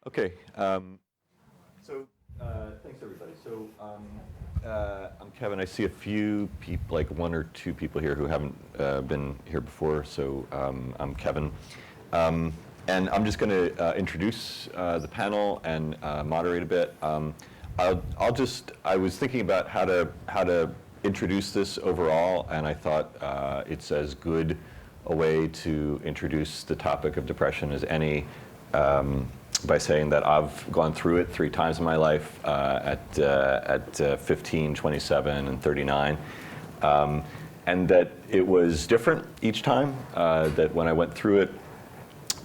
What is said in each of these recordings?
Okay. Thanks everybody. I'm Kevin. I see a few people, like one or two people here who haven't been here before. So I'm Kevin, and I'm just going to introduce the panel and moderate a bit. I was thinking about how to introduce this overall, and I thought it's as good a way to introduce the topic of depression as any. By saying that I've gone through it 3 times in my life at 15, 27, and 39, and that it was different each time. That when I went through it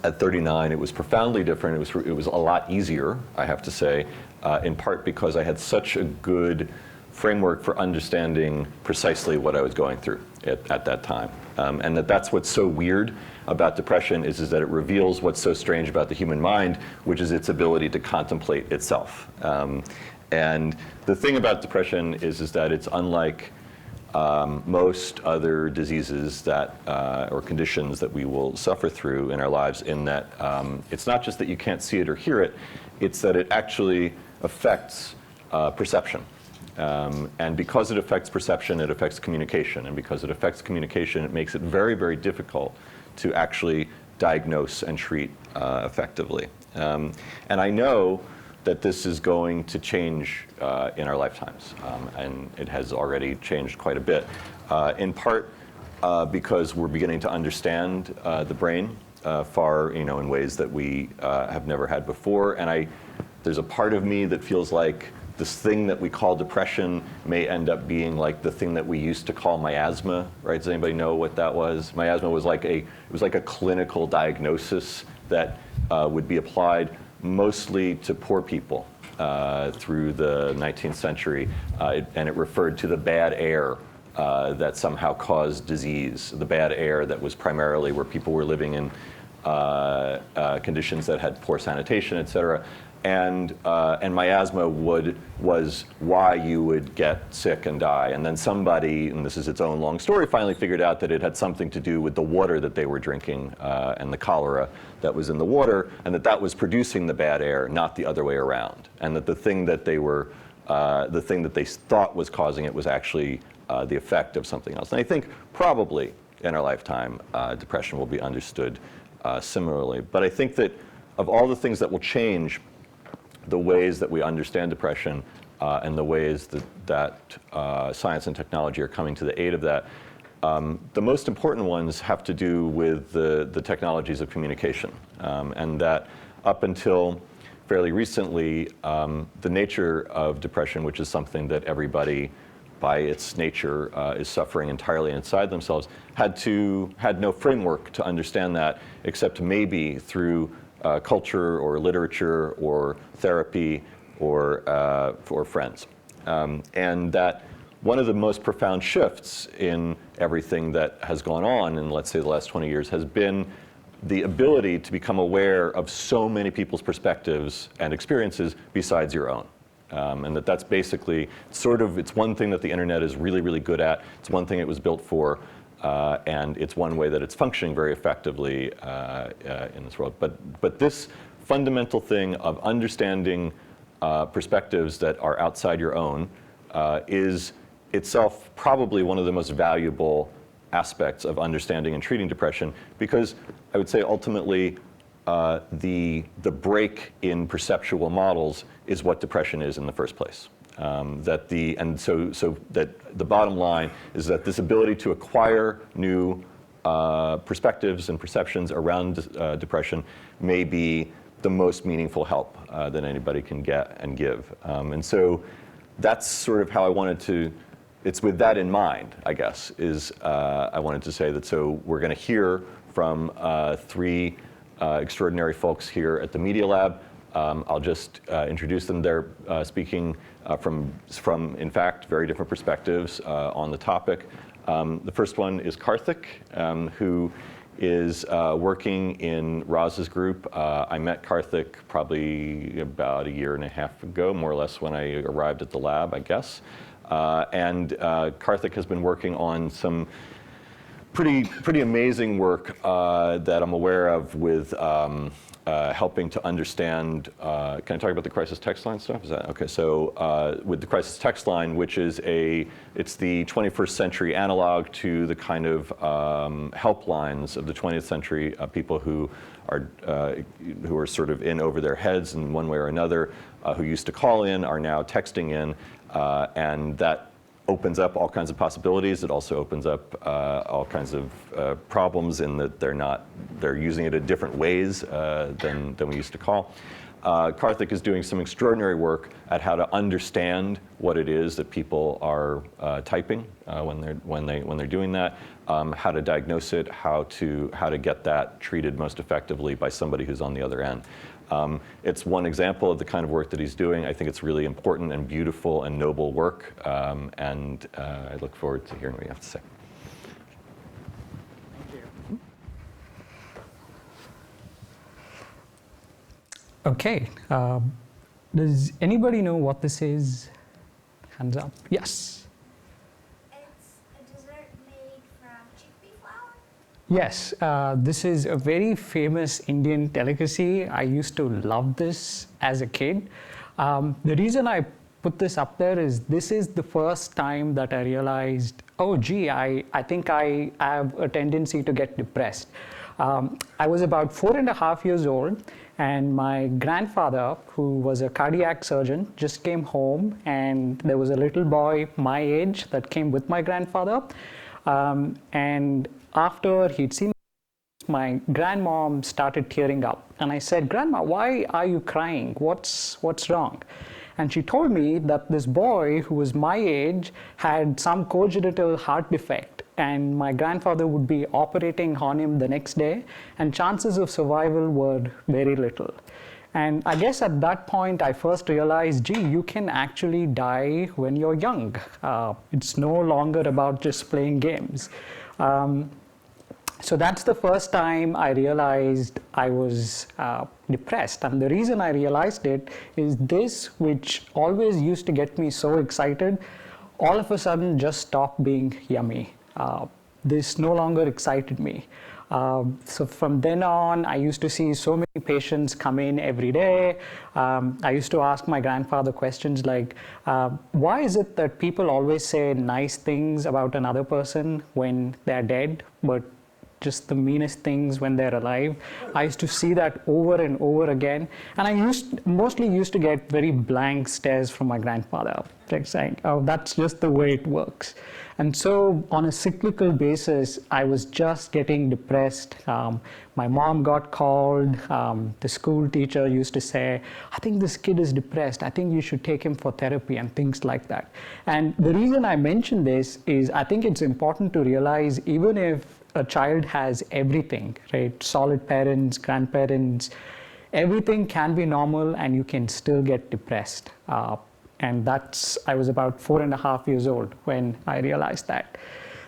at 39, it was profoundly different. It was a lot easier, I have to say, in part because I had such a good framework for understanding precisely what I was going through at that time, and that's what's so weird about depression is that it reveals what's so strange about the human mind, which is its ability to contemplate itself. And the thing about depression is that it's unlike most other diseases that or conditions that we will suffer through in our lives, in that it's not just that you can't see it or hear it, it's that it actually affects perception. And because it affects perception, it affects communication. And because it affects communication, it makes it very, very difficult to actually diagnose and treat effectively. And I know that this is going to change in our lifetimes, and it has already changed quite a bit, in part because we're beginning to understand the brain far, in ways that we have never had before. And there's a part of me that feels like this thing that we call depression may end up being like the thing that we used to call miasma, right? Does anybody know what that was? Miasma was like a clinical diagnosis that would be applied mostly to poor people through the 19th century, and it referred to the bad air that somehow caused disease. The bad air that was primarily where people were living in conditions that had poor sanitation, et cetera. And miasma was why you would get sick and die. And then somebody, and this is its own long story, finally figured out that it had something to do with the water that they were drinking and the cholera that was in the water, and that was producing the bad air, not the other way around. And that the thing that they thought was causing it was actually the effect of something else. And I think probably in our lifetime, depression will be understood similarly. But I think that of all the things that will change the ways that we understand depression and the ways that science and technology are coming to the aid of that, the most important ones have to do with the technologies of communication. And that up until fairly recently, the nature of depression, which is something that everybody by its nature is suffering entirely inside themselves, had no framework to understand that except maybe through culture or literature or therapy or friends. And that one of the most profound shifts in everything that has gone on in, let's say, the last 20 years has been the ability to become aware of so many people's perspectives and experiences besides your own. And that's basically it's one thing that the internet is really, really good at. It's one thing it was built for. And it's one way that it's functioning very effectively in this world. But this fundamental thing of understanding perspectives that are outside your own is itself probably one of the most valuable aspects of understanding and treating depression, because I would say ultimately the break in perceptual models is what depression is in the first place. So that the bottom line is that this ability to acquire new perspectives and perceptions around depression may be the most meaningful help that anybody can get and give. And so that's sort of how I wanted to, it's with that in mind, I guess, I wanted to say that. So we're going to hear from 3 extraordinary folks here at the Media Lab. I'll just introduce them. They're speaking from, in fact, very different perspectives on the topic. The first one is Karthik, who is working in Roz's group. I met Karthik probably about 1.5 years ago, more or less, when I arrived at the lab, I guess. And Karthik has been working on some pretty amazing work that I'm aware of with helping to understand. Can I talk about the crisis text line stuff? Is that okay? So with the crisis text line, which is it's the 21st century analog to the kind of helplines of the 20th century, people who are sort of in over their heads in one way or another, who used to call in are now texting in, and that opens up all kinds of possibilities. It also opens up all kinds of problems in that they're using it in different ways than we used to call. Karthik is doing some extraordinary work at how to understand what it is that people are typing when they're doing that, how to diagnose it, how to get that treated most effectively by somebody who's on the other end. It's one example of the kind of work that he's doing. I think it's really important and beautiful and noble work, and I look forward to hearing what you have to say. Thank you. Okay. Does anybody know what this is? Hands up. Yes. It's a dessert made from chickpea flour? Yes, this is a very famous Indian delicacy. I used to love this as a kid. The reason I put this up there is this is the first time that I realized, oh gee, I think I have a tendency to get depressed. I was about 4.5 years old, and my grandfather, who was a cardiac surgeon, just came home, and there was a little boy my age that came with my grandfather. And after he'd seen my grandmom started tearing up, and I said, "Grandma, why are you crying? What's wrong?" And she told me that this boy who was my age had some congenital heart defect, and my grandfather would be operating on him the next day, and chances of survival were very little. And I guess at that point, I first realized, gee, you can actually die when you're young. It's no longer about just playing games. So that's the first time I realized I was depressed. And the reason I realized it is this, which always used to get me so excited, all of a sudden just stopped being yummy. This no longer excited me. So from then on, I used to see so many patients come in every day. I used to ask my grandfather questions like, why is it that people always say nice things about another person when they're dead, but just the meanest things when they're alive? I used to see that over and over again. And I mostly used to get very blank stares from my grandfather, like saying, oh, that's just the way it works. And so on a cyclical basis, I was just getting depressed. My mom got called. The school teacher used to say, I think this kid is depressed. I think you should take him for therapy and things like that. And the reason I mention this is I think it's important to realize even if a child has everything, right? Solid parents, grandparents, everything can be normal and you can still get depressed. And I was about 4.5 years old when I realized that.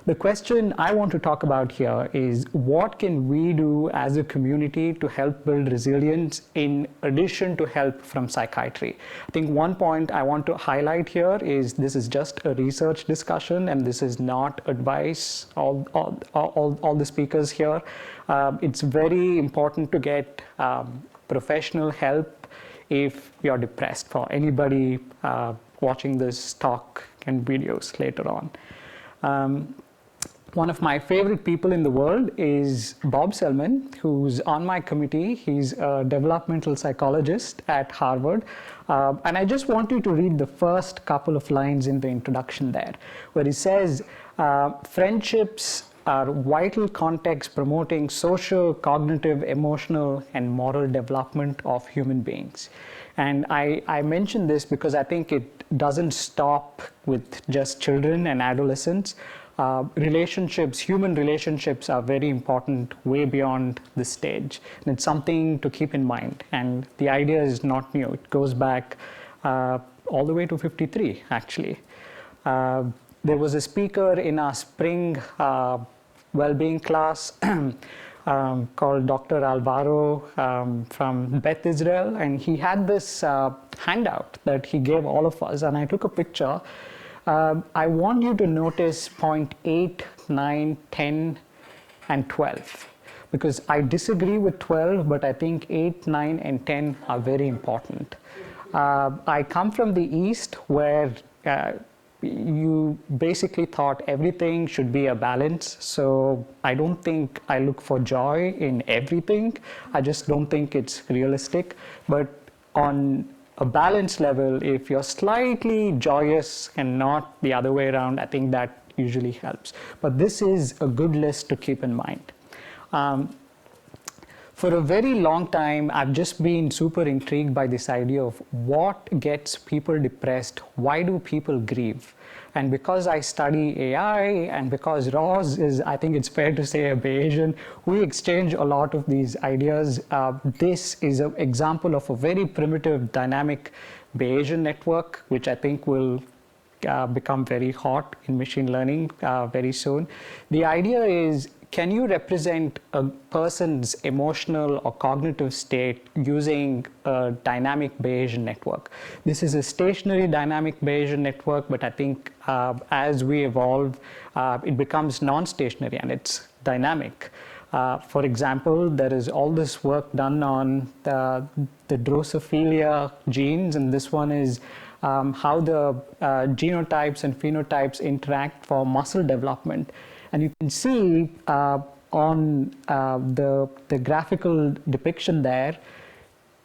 The question I want to talk about here is what can we do as a community to help build resilience in addition to help from psychiatry? I think one point I want to highlight here is this is just a research discussion and this is not advice, all the speakers here. It's very important to get professional help if you're depressed, for anybody watching this talk and videos later on. One of my favorite people in the world is Bob Selman, who's on my committee. He's a developmental psychologist at Harvard. And I just want you to read the first couple of lines in the introduction there, where he says, friendships are vital context promoting social, cognitive, emotional, and moral development of human beings. And I mention this because I think it doesn't stop with just children and adolescents. Relationships, human relationships are very important way beyond this stage. And it's something to keep in mind. And the idea is not new. It goes back all the way to 53, actually. There was a speaker in our spring Wellbeing class called Dr. Alvaro from Beth Israel, and he had this handout that he gave all of us, and I took a picture. I want you to notice point 8, 9, 10, and 12. Because I disagree with 12, but I think 8, 9, and 10 are very important. I come from the East where you basically thought everything should be a balance. So I don't think I look for joy in everything. I just don't think it's realistic. But on a balance level, if you're slightly joyous and not the other way around, I think that usually helps. But this is a good list to keep in mind. For a very long time, I've just been super intrigued by this idea of what gets people depressed, why do people grieve? And because I study AI and because Roz is, I think it's fair to say, a Bayesian, we exchange a lot of these ideas. This is an example of a very primitive dynamic Bayesian network, which I think will become very hot in machine learning very soon. The idea is, can you represent a person's emotional or cognitive state using a dynamic Bayesian network? This is a stationary dynamic Bayesian network, but I think as we evolve, it becomes non-stationary and it's dynamic. For example, there is all this work done on the Drosophila genes, and this one is how the genotypes and phenotypes interact for muscle development. And you can see on the graphical depiction there,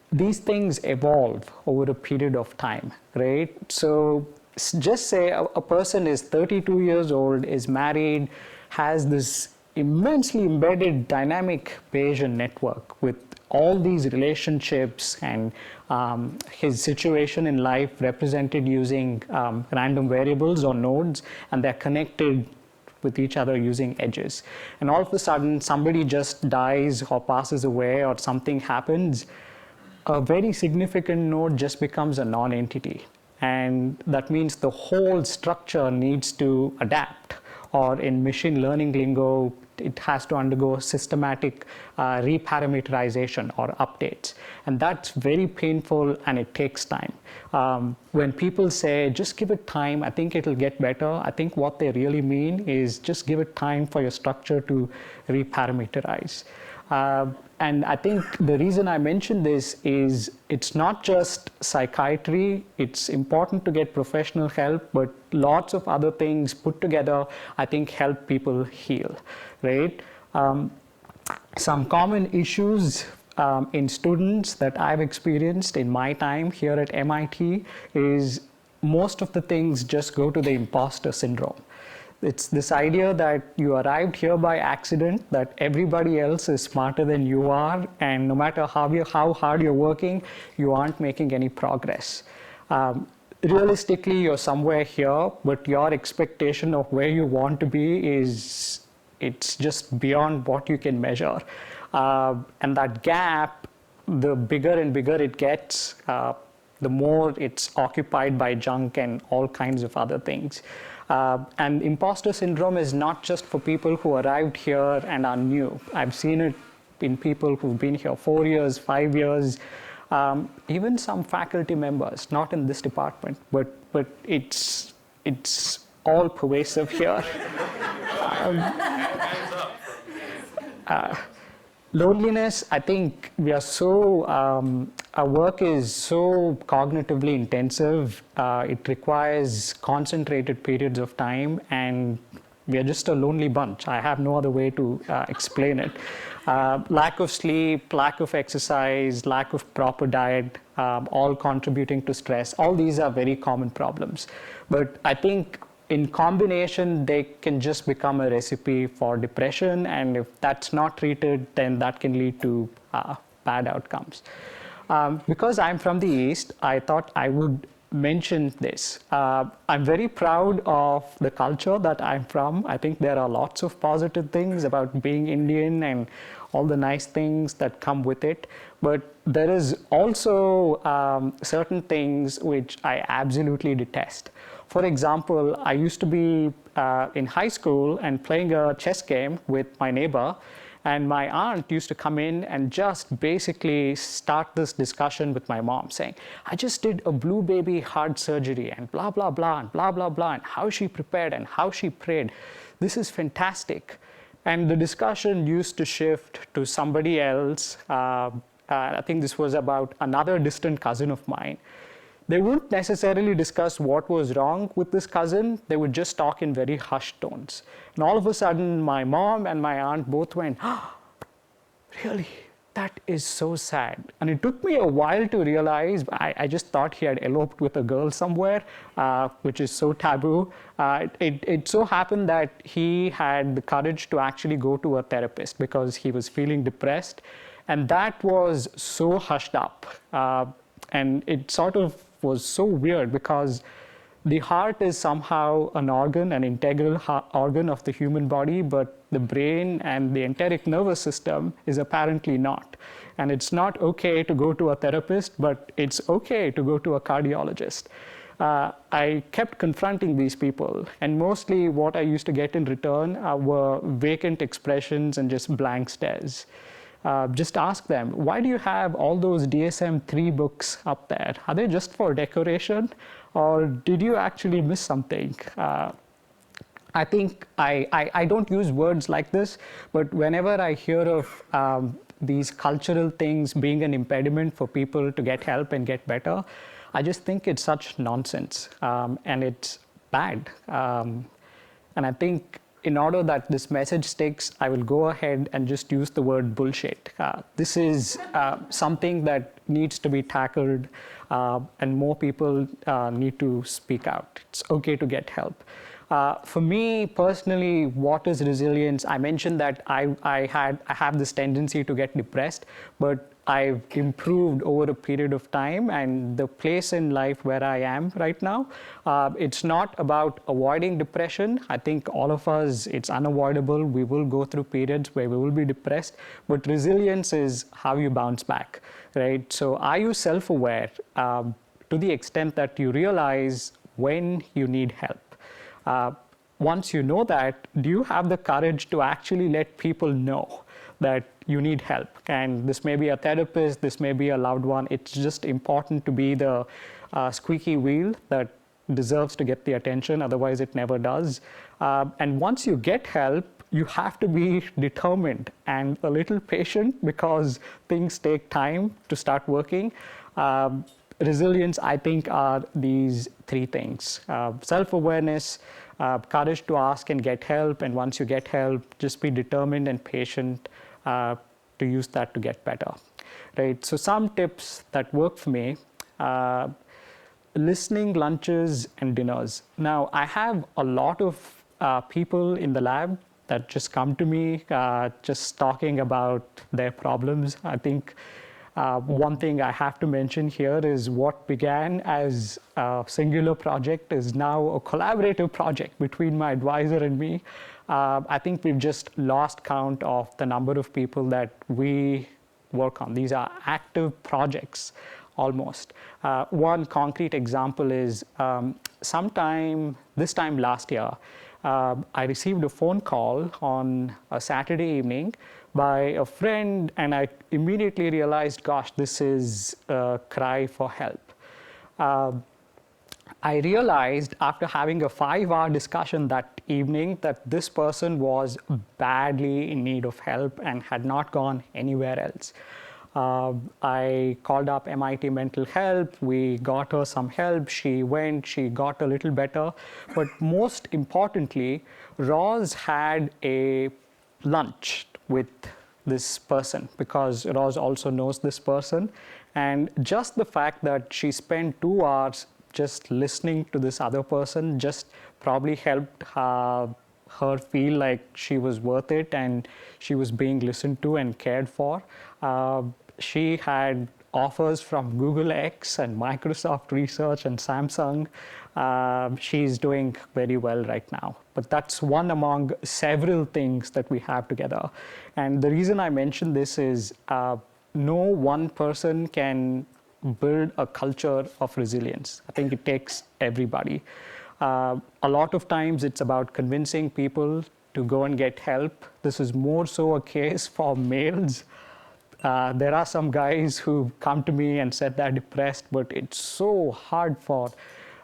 these things evolve over a period of time, right? So just say a person is 32 years old, is married, has this immensely embedded dynamic Bayesian network with all these relationships and his situation in life represented using random variables or nodes, and they're connected with each other using edges. And all of a sudden, somebody just dies or passes away or something happens, a very significant node just becomes a non-entity. And that means the whole structure needs to adapt, or in machine learning lingo, it has to undergo systematic reparameterization or updates. And that's very painful and it takes time. When people say, just give it time, I think it'll get better, I think what they really mean is just give it time for your structure to reparameterize. And I think the reason I mention this is it's not just psychiatry, it's important to get professional help, but lots of other things put together, I think, help people heal, right? Some common issues in students that I've experienced in my time here at MIT is most of the things just go to the imposter syndrome. It's this idea that you arrived here by accident, that everybody else is smarter than you are, and no matter how hard you're working, you aren't making any progress. Realistically, you're somewhere here, but your expectation of where you want to be it's just beyond what you can measure. And that gap, the bigger and bigger it gets, the more it's occupied by junk and all kinds of other things. And imposter syndrome is not just for people who arrived here and are new. I've seen it in people who've been here 4 years, 5 years, even some faculty members, not in this department, but it's all pervasive here. Loneliness, I think we are so, our work is so cognitively intensive. It requires concentrated periods of time, and we are just a lonely bunch. I have no other way to explain it. Lack of sleep, lack of exercise, lack of proper diet, all contributing to stress. All these are very common problems. But I think in combination, they can just become a recipe for depression, and if that's not treated, then that can lead to bad outcomes. Because I'm from the East, I thought I would mention this. I'm very proud of the culture that I'm from. I think there are lots of positive things about being Indian and all the nice things that come with it. But there is also certain things which I absolutely detest. For example, I used to be in high school and playing a chess game with my neighbor, and my aunt used to come in and just basically start this discussion with my mom saying, I just did a blue baby heart surgery and blah, blah, blah, and blah, blah, blah, and how she prepared and how she prayed. This is fantastic. And the discussion used to shift to somebody else. I think this was about another distant cousin of mine. They wouldn't necessarily discuss what was wrong with this cousin. They would just talk in very hushed tones. And all of a sudden, my mom and my aunt both went, "Oh, really? That is so sad." And it took me a while to realize, I just thought he had eloped with a girl somewhere, which is so taboo. It so happened that he had the courage to actually go to a therapist because he was feeling depressed. And that was so hushed up. And it sort of was so weird because the heart is somehow an organ, an integral organ of the human body, but the brain and the enteric nervous system is apparently not. And it's not okay to go to a therapist, but it's okay to go to a cardiologist. I kept confronting these people, and mostly what I used to get in return were vacant expressions and just blank stares. Just ask them, why do you have all those DSM-3 books up there? Are they just for decoration? Or did you actually miss something? I think I don't use words like this, but whenever I hear of these cultural things being an impediment for people to get help and get better, I just think it's such nonsense, and it's bad. And I think in order that this message sticks, I will go ahead and just use the word bullshit. This is something that needs to be tackled, and more people need to speak out. It's okay to get help. For me personally, what is resilience? I mentioned that I have this tendency to get depressed, but I've improved over a period of time, and the place in life where I am right now, it's not about avoiding depression. I think all of us, it's unavoidable. We will go through periods where we will be depressed, but resilience is how you bounce back, right? So are you self-aware to the extent that you realize when you need help? Once you know that, do you have the courage to actually let people know that you need help? And this may be a therapist, this may be a loved one. It's just important to be the squeaky wheel that deserves to get the attention, otherwise it never does. And once you get help, you have to be determined and a little patient because things take time to start working. Resilience, I think, are these three things: self-awareness, courage to ask and get help, and once you get help, just be determined and patient to use that to get better, right? So some tips that work for me: listening lunches and dinners. Now, I have a lot of people in the lab that just come to me just talking about their problems. I think one thing I have to mention here is what began as a singular project is now a collaborative project between my advisor and me. I think we've just lost count of the number of people that we work on. These are active projects almost. One concrete example is sometime this time last year, I received a phone call on a Saturday evening by a friend, and I immediately realized, gosh, this is a cry for help. I realized after having a 5-hour discussion that evening that this person was badly in need of help and had not gone anywhere else. I called up MIT Mental Health. We got her some help. She went, she got a little better. But most importantly, Roz had a lunch with this person because Roz also knows this person. And just the fact that she spent 2 hours just listening to this other person just probably helped her feel like she was worth it and she was being listened to and cared for. She had offers from Google X and Microsoft Research and Samsung. She's doing very well right now. But that's one among several things that we have together. And the reason I mention this is no one person can build a culture of resilience. I think it takes everybody. A lot of times it's about convincing people to go and get help. This is more so a case for males. There are some guys who come to me and said they're depressed, but it's so hard for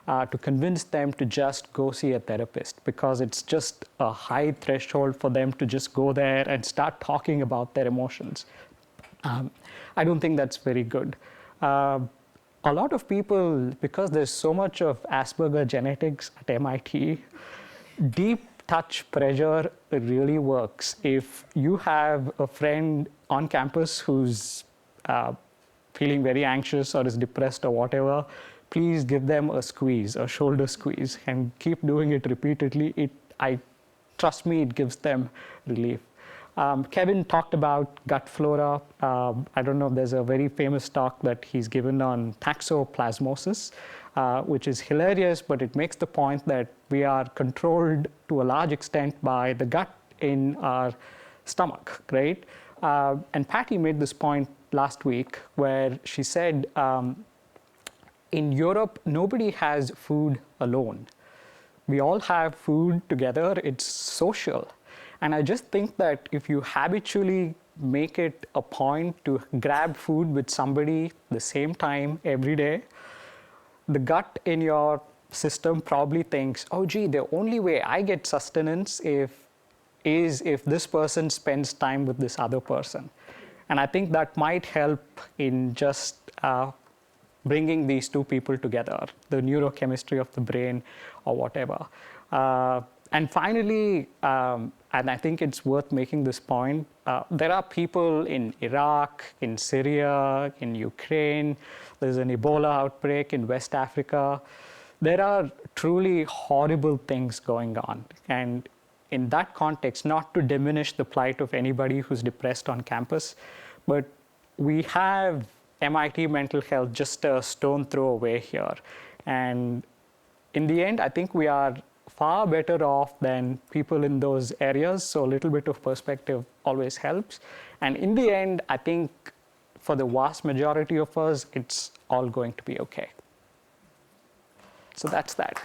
to convince them to just go see a therapist, because it's just a high threshold for them to just go there and start talking about their emotions. I don't think that's very good. A lot of people, because there's so much of Asperger genetics at MIT, deep touch pressure really works. If you have a friend on campus who's feeling very anxious or is depressed or whatever, please give them a squeeze, a shoulder squeeze, and keep doing it repeatedly. Trust me, it gives them relief. Kevin talked about gut flora. I don't know if there's a very famous talk that he's given on toxoplasmosis, which is hilarious, but it makes the point that we are controlled to a large extent by the gut in our stomach, right? And Patty made this point last week where she said, in Europe, nobody has food alone. We all have food together. It's social. And I just think that if you habitually make it a point to grab food with somebody the same time every day, the gut in your system probably thinks, oh, gee, the only way I get sustenance is if this person spends time with this other person. And I think that might help in just bringing these two people together, the neurochemistry of the brain or whatever. And finally, and I think it's worth making this point, there are people in Iraq, in Syria, in Ukraine. There's an Ebola outbreak in West Africa. There are truly horrible things going on. And in that context, not to diminish the plight of anybody who's depressed on campus, but we have MIT mental health just a stone throw away here. And in the end, I think we are far better off than people in those areas. So a little bit of perspective always helps. And in the end, I think for the vast majority of us, it's all going to be okay. So that's that.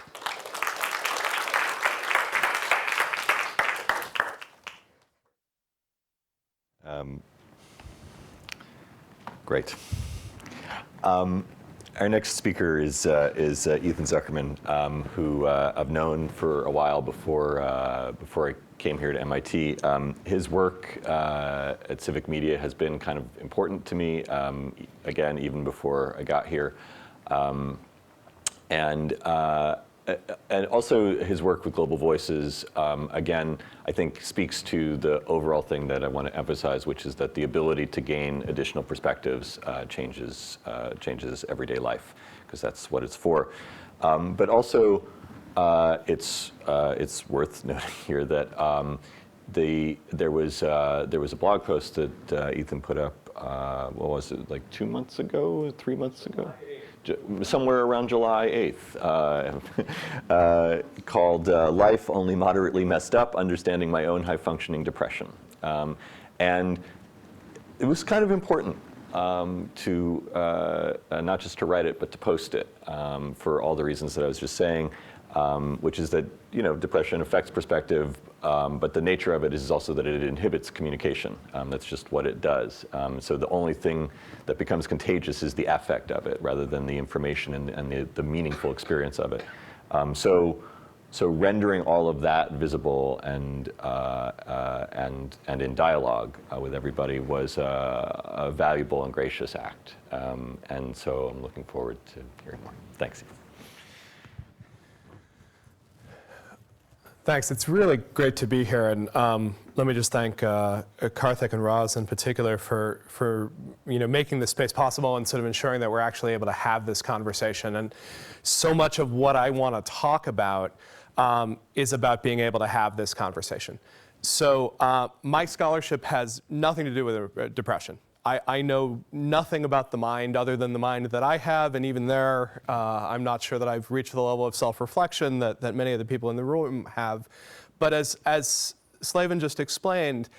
Great. Our next speaker is Ethan Zuckerman, who I've known for a while before I came here to MIT. His work at Civic Media has been kind of important to me, again, even before I got here. And also his work with Global Voices, again, I think speaks to the overall thing that I want to emphasize, which is that the ability to gain additional perspectives changes everyday life, because that's what it's for. But also, it's worth noting here that there was a blog post that Ethan put up. What was it, like 2 months ago, 3 months ago? Somewhere around July 8th, called Life Only Moderately Messed Up, Understanding My Own High-Functioning Depression. And it was kind of important to, not just to write it, but to post it for all the reasons that I was just saying, which is that, depression affects perspective, but the nature of it is also that it inhibits communication. That's just what it does. So the only thing that becomes contagious is the affect of it, rather than the information and the meaningful experience of it. So rendering all of that visible and in dialogue with everybody was a valuable and gracious act. And so I'm looking forward to hearing more. Thanks. Thanks. It's really great to be here, and let me just thank Karthik and Rosalind in particular for making this space possible and sort of ensuring that we're actually able to have this conversation. And so much of what I want to talk about is about being able to have this conversation. So my scholarship has nothing to do with depression. I know nothing about the mind other than the mind that I have, and even there, I'm not sure that I've reached the level of self-reflection that many of the people in the room have. But as Slavin just explained,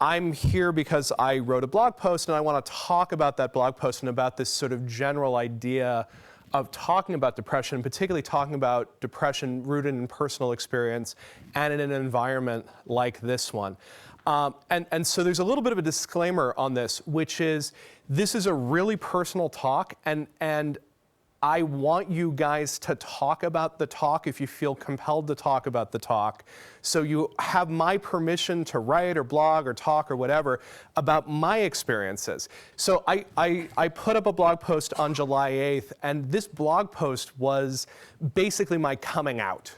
I'm here because I wrote a blog post, and I want to talk about that blog post and about this sort of general idea of talking about depression, particularly talking about depression rooted in personal experience and in an environment like this one. And so there's a little bit of a disclaimer on this, which is this is a really personal talk, and I want you guys to talk about the talk if you feel compelled to talk about the talk. So you have my permission to write or blog or talk or whatever about my experiences. So I put up a blog post on July 8th, and this blog post was basically my coming out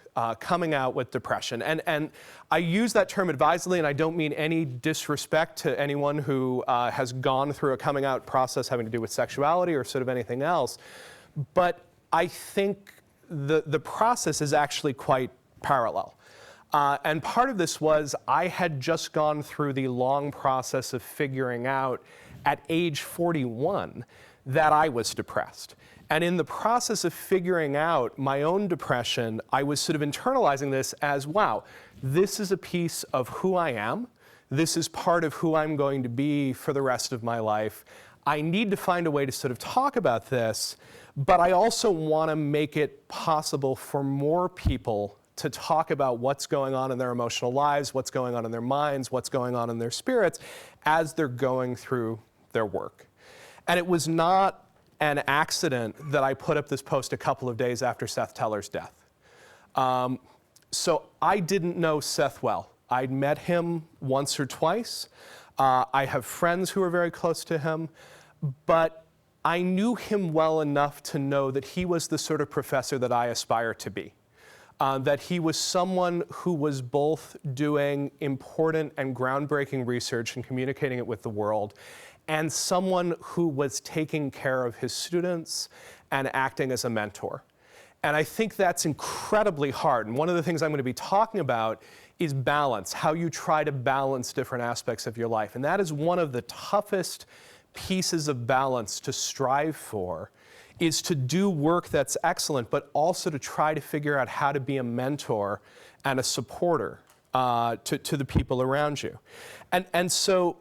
with depression. And I use that term advisedly, and I don't mean any disrespect to anyone who has gone through a coming out process having to do with sexuality or sort of anything else. But I think the process is actually quite parallel. And part of this was I had just gone through the long process of figuring out at age 41 that I was depressed. And in the process of figuring out my own depression, I was sort of internalizing this as, wow, this is a piece of who I am. This is part of who I'm going to be for the rest of my life. I need to find a way to sort of talk about this, but I also want to make it possible for more people to talk about what's going on in their emotional lives, what's going on in their minds, what's going on in their spirits as they're going through their work. And it was not an accident that I put up this post a couple of days after Seth Teller's death. So I didn't know Seth well. I'd met him once or twice. I have friends who are very close to him, but I knew him well enough to know that he was the sort of professor that I aspire to be. That he was someone who was both doing important and groundbreaking research and communicating it with the world, and someone who was taking care of his students and acting as a mentor. And I think that's incredibly hard. And one of the things I'm going to be talking about is balance, how you try to balance different aspects of your life. And that is one of the toughest pieces of balance to strive for, is to do work that's excellent, but also to try to figure out how to be a mentor and a supporter to the people around you. And so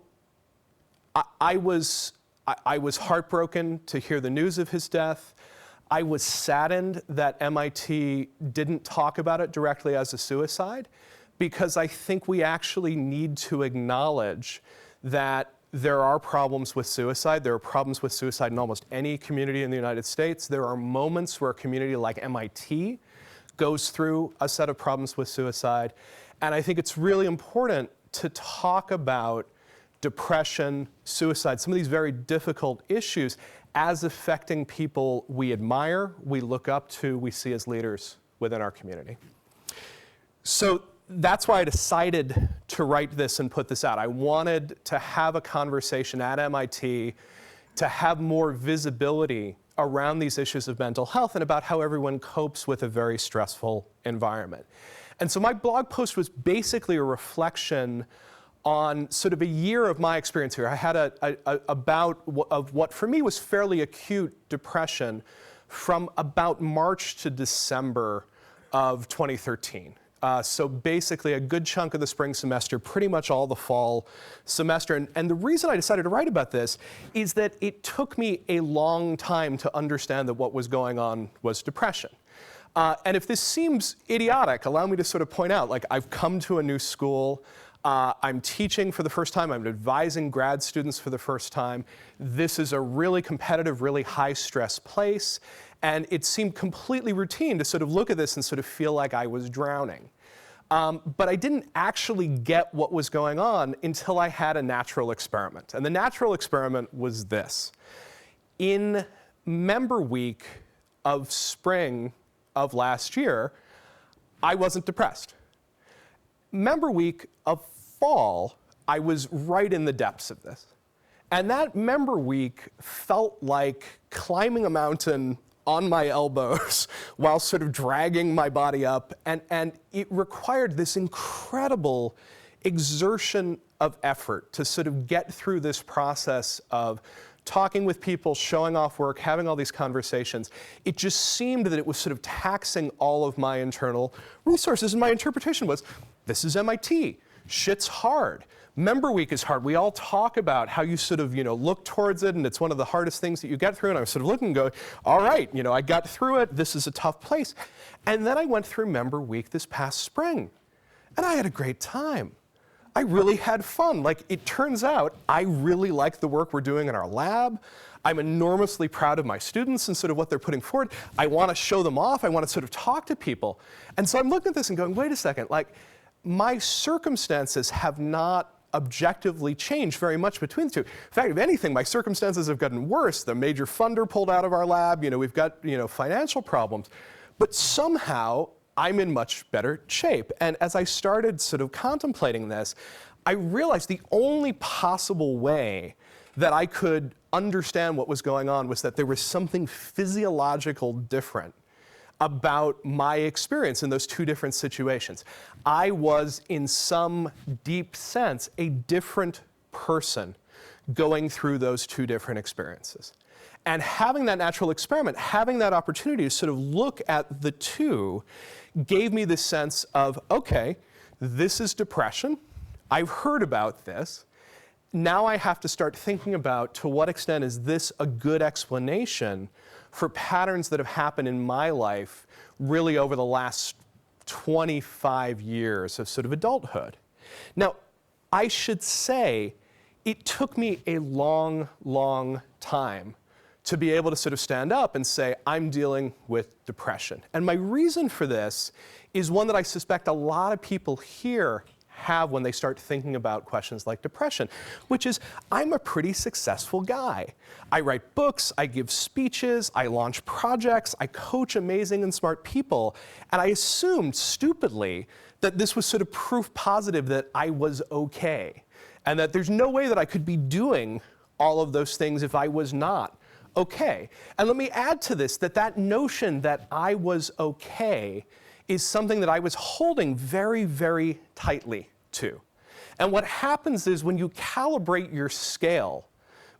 I was heartbroken to hear the news of his death. I was saddened that MIT didn't talk about it directly as a suicide, because I think we actually need to acknowledge that there are problems with suicide. There are problems with suicide in almost any community in the United States. There are moments where a community like MIT goes through a set of problems with suicide. And I think it's really important to talk about depression, suicide, some of these very difficult issues as affecting people we admire, we look up to, we see as leaders within our community. So that's why I decided to write this and put this out. I wanted to have a conversation at MIT to have more visibility around these issues of mental health and about how everyone copes with a very stressful environment. And so my blog post was basically a reflection on sort of a year of my experience here. I had a bout of what for me was fairly acute depression from about March to December of 2013. So basically a good chunk of the spring semester, pretty much all the fall semester. And the reason I decided to write about this is that it took me a long time to understand that what was going on was depression. And if this seems idiotic, allow me to sort of point out, like, I've come to a new school, I'm teaching for the first time, I'm advising grad students for the first time. This is a really competitive, really high stress place. And it seemed completely routine to sort of look at this and sort of feel like I was drowning. But I didn't actually get what was going on until I had a natural experiment. And the natural experiment was this. In member week of spring of last year, I wasn't depressed. Member week of fall, I was right in the depths of this. And that member week felt like climbing a mountain on my elbows while sort of dragging my body up. And it required this incredible exertion of effort to sort of get through this process of talking with people, showing off work, having all these conversations. It just seemed that it was sort of taxing all of my internal resources. And my interpretation was, this is MIT. Shit's hard. Member week is hard. We all talk about how you sort of, look towards it, and it's one of the hardest things that you get through. And I was sort of looking and going, all right, I got through it. This is a tough place. And then I went through member week this past spring, and I had a great time. I really had fun. Like, it turns out I really like the work we're doing in our lab. I'm enormously proud of my students and sort of what they're putting forward. I want to show them off. I want to sort of talk to people. And so I'm looking at this and going, wait a second, like, my circumstances have not objectively changed very much between the two. In fact, if anything, my circumstances have gotten worse. The major funder pulled out of our lab. We've got, financial problems. But somehow, I'm in much better shape. And as I started sort of contemplating this, I realized the only possible way that I could understand what was going on was that there was something physiological different about my experience in those two different situations. I was, in some deep sense, a different person going through those two different experiences. And having that natural experiment, having that opportunity to sort of look at the two, gave me this sense of, okay, this is depression. I've heard about this. Now I have to start thinking about, to what extent is this a good explanation for patterns that have happened in my life really over the last 25 years of sort of adulthood. Now, I should say, it took me a long, long time to be able to sort of stand up and say, I'm dealing with depression. And my reason for this is one that I suspect a lot of people here have when they start thinking about questions like depression, which is, I'm a pretty successful guy. I write books, I give speeches, I launch projects, I coach amazing and smart people, and I assumed, stupidly, that this was sort of proof positive that I was okay, and that there's no way that I could be doing all of those things if I was not okay. And let me add to this, that notion that I was okay is something that I was holding very, very tightly to. And what happens is, when you calibrate your scale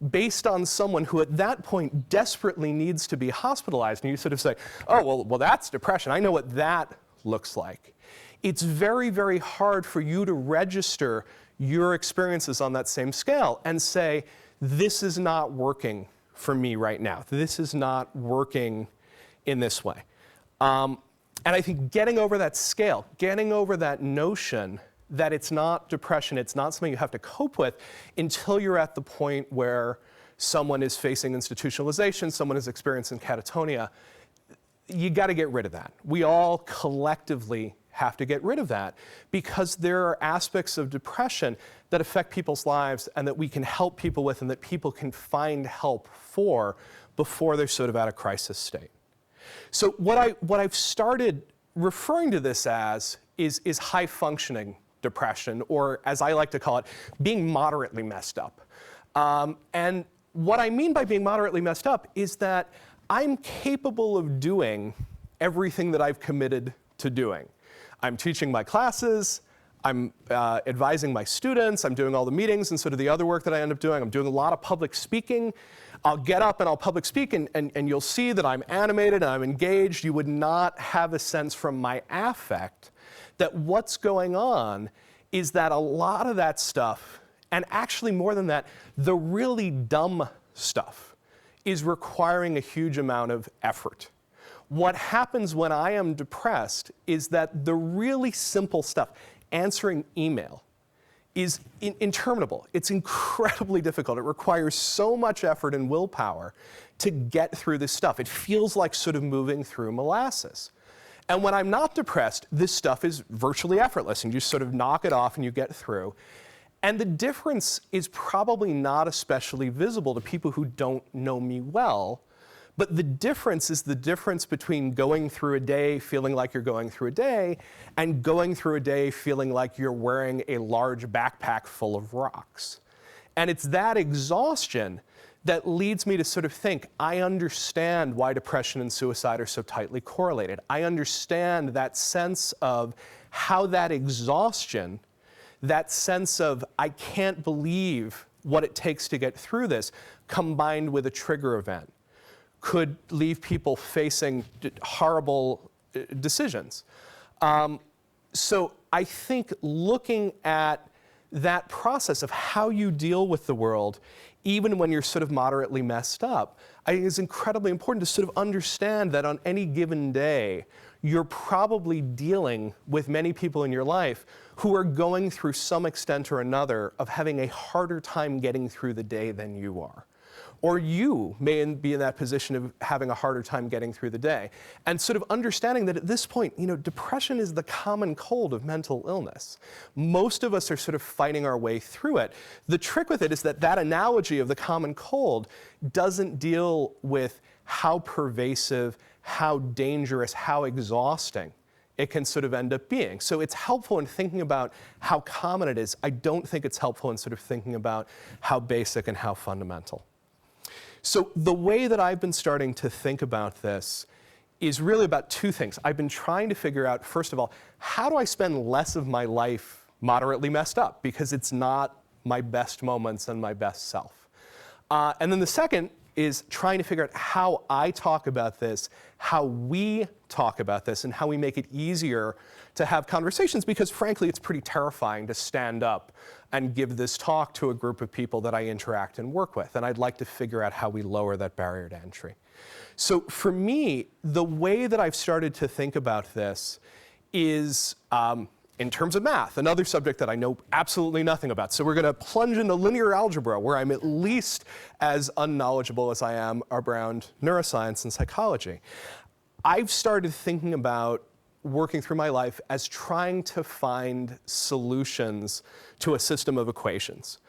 based on someone who at that point desperately needs to be hospitalized, and you sort of say, oh, well, that's depression. I know what that looks like. It's very, very hard for you to register your experiences on that same scale and say, this is not working for me right now. This is not working in this way. And I think getting over that scale, getting over that notion that it's not depression, it's not something you have to cope with until you're at the point where someone is facing institutionalization, someone is experiencing catatonia, you got to get rid of that. We all collectively have to get rid of that, because there are aspects of depression that affect people's lives and that we can help people with and that people can find help for before they're sort of at a crisis state. So what I've started referring to this as is high-functioning depression, or as I like to call it, being moderately messed up. And what I mean by being moderately messed up is that I'm capable of doing everything that I've committed to doing. I'm teaching my classes, I'm advising my students, I'm doing all the meetings and sort of the other work that I end up doing. I'm doing a lot of public speaking. I'll get up and I'll public speak, and you'll see that I'm animated and I'm engaged. You would not have a sense from my affect that what's going on is that a lot of that stuff, and actually more than that, the really dumb stuff, is requiring a huge amount of effort. What happens when I am depressed is that the really simple stuff, answering email, is interminable. It's incredibly difficult. It requires so much effort and willpower to get through this stuff. It feels like sort of moving through molasses. And when I'm not depressed, this stuff is virtually effortless, and you sort of knock it off and you get through. And the difference is probably not especially visible to people who don't know me well, but the difference is the difference between going through a day feeling like you're going through a day and going through a day feeling like you're wearing a large backpack full of rocks. And it's that exhaustion that leads me to sort of think, I understand why depression and suicide are so tightly correlated. I understand that sense of how that exhaustion, that sense of I can't believe what it takes to get through this, combined with a trigger event, could leave people facing horrible decisions. So I think looking at that process of how you deal with the world even when you're sort of moderately messed up, I think it's incredibly important to sort of understand that on any given day, you're probably dealing with many people in your life who are going through some extent or another of having a harder time getting through the day than you are. Or you may be in that position of having a harder time getting through the day. And sort of understanding that at this point, depression is the common cold of mental illness. Most of us are sort of fighting our way through it. The trick with it is that analogy of the common cold doesn't deal with how pervasive, how dangerous, how exhausting it can sort of end up being. So it's helpful in thinking about how common it is. I don't think it's helpful in sort of thinking about how basic and how fundamental. So the way that I've been starting to think about this is really about two things. I've been trying to figure out, first of all, how do I spend less of my life moderately messed up? Because it's not my best moments and my best self. And then the second is trying to figure out how I talk about this, how we talk about this, and how we make it easier to have conversations, because frankly, it's pretty terrifying to stand up and give this talk to a group of people that I interact and work with. And I'd like to figure out how we lower that barrier to entry. So for me, the way that I've started to think about this is in terms of math, another subject that I know absolutely nothing about. So we're going to plunge into linear algebra, where I'm at least as unknowledgeable as I am around neuroscience and psychology. I've started thinking about working through my life as trying to find solutions to a system of equations.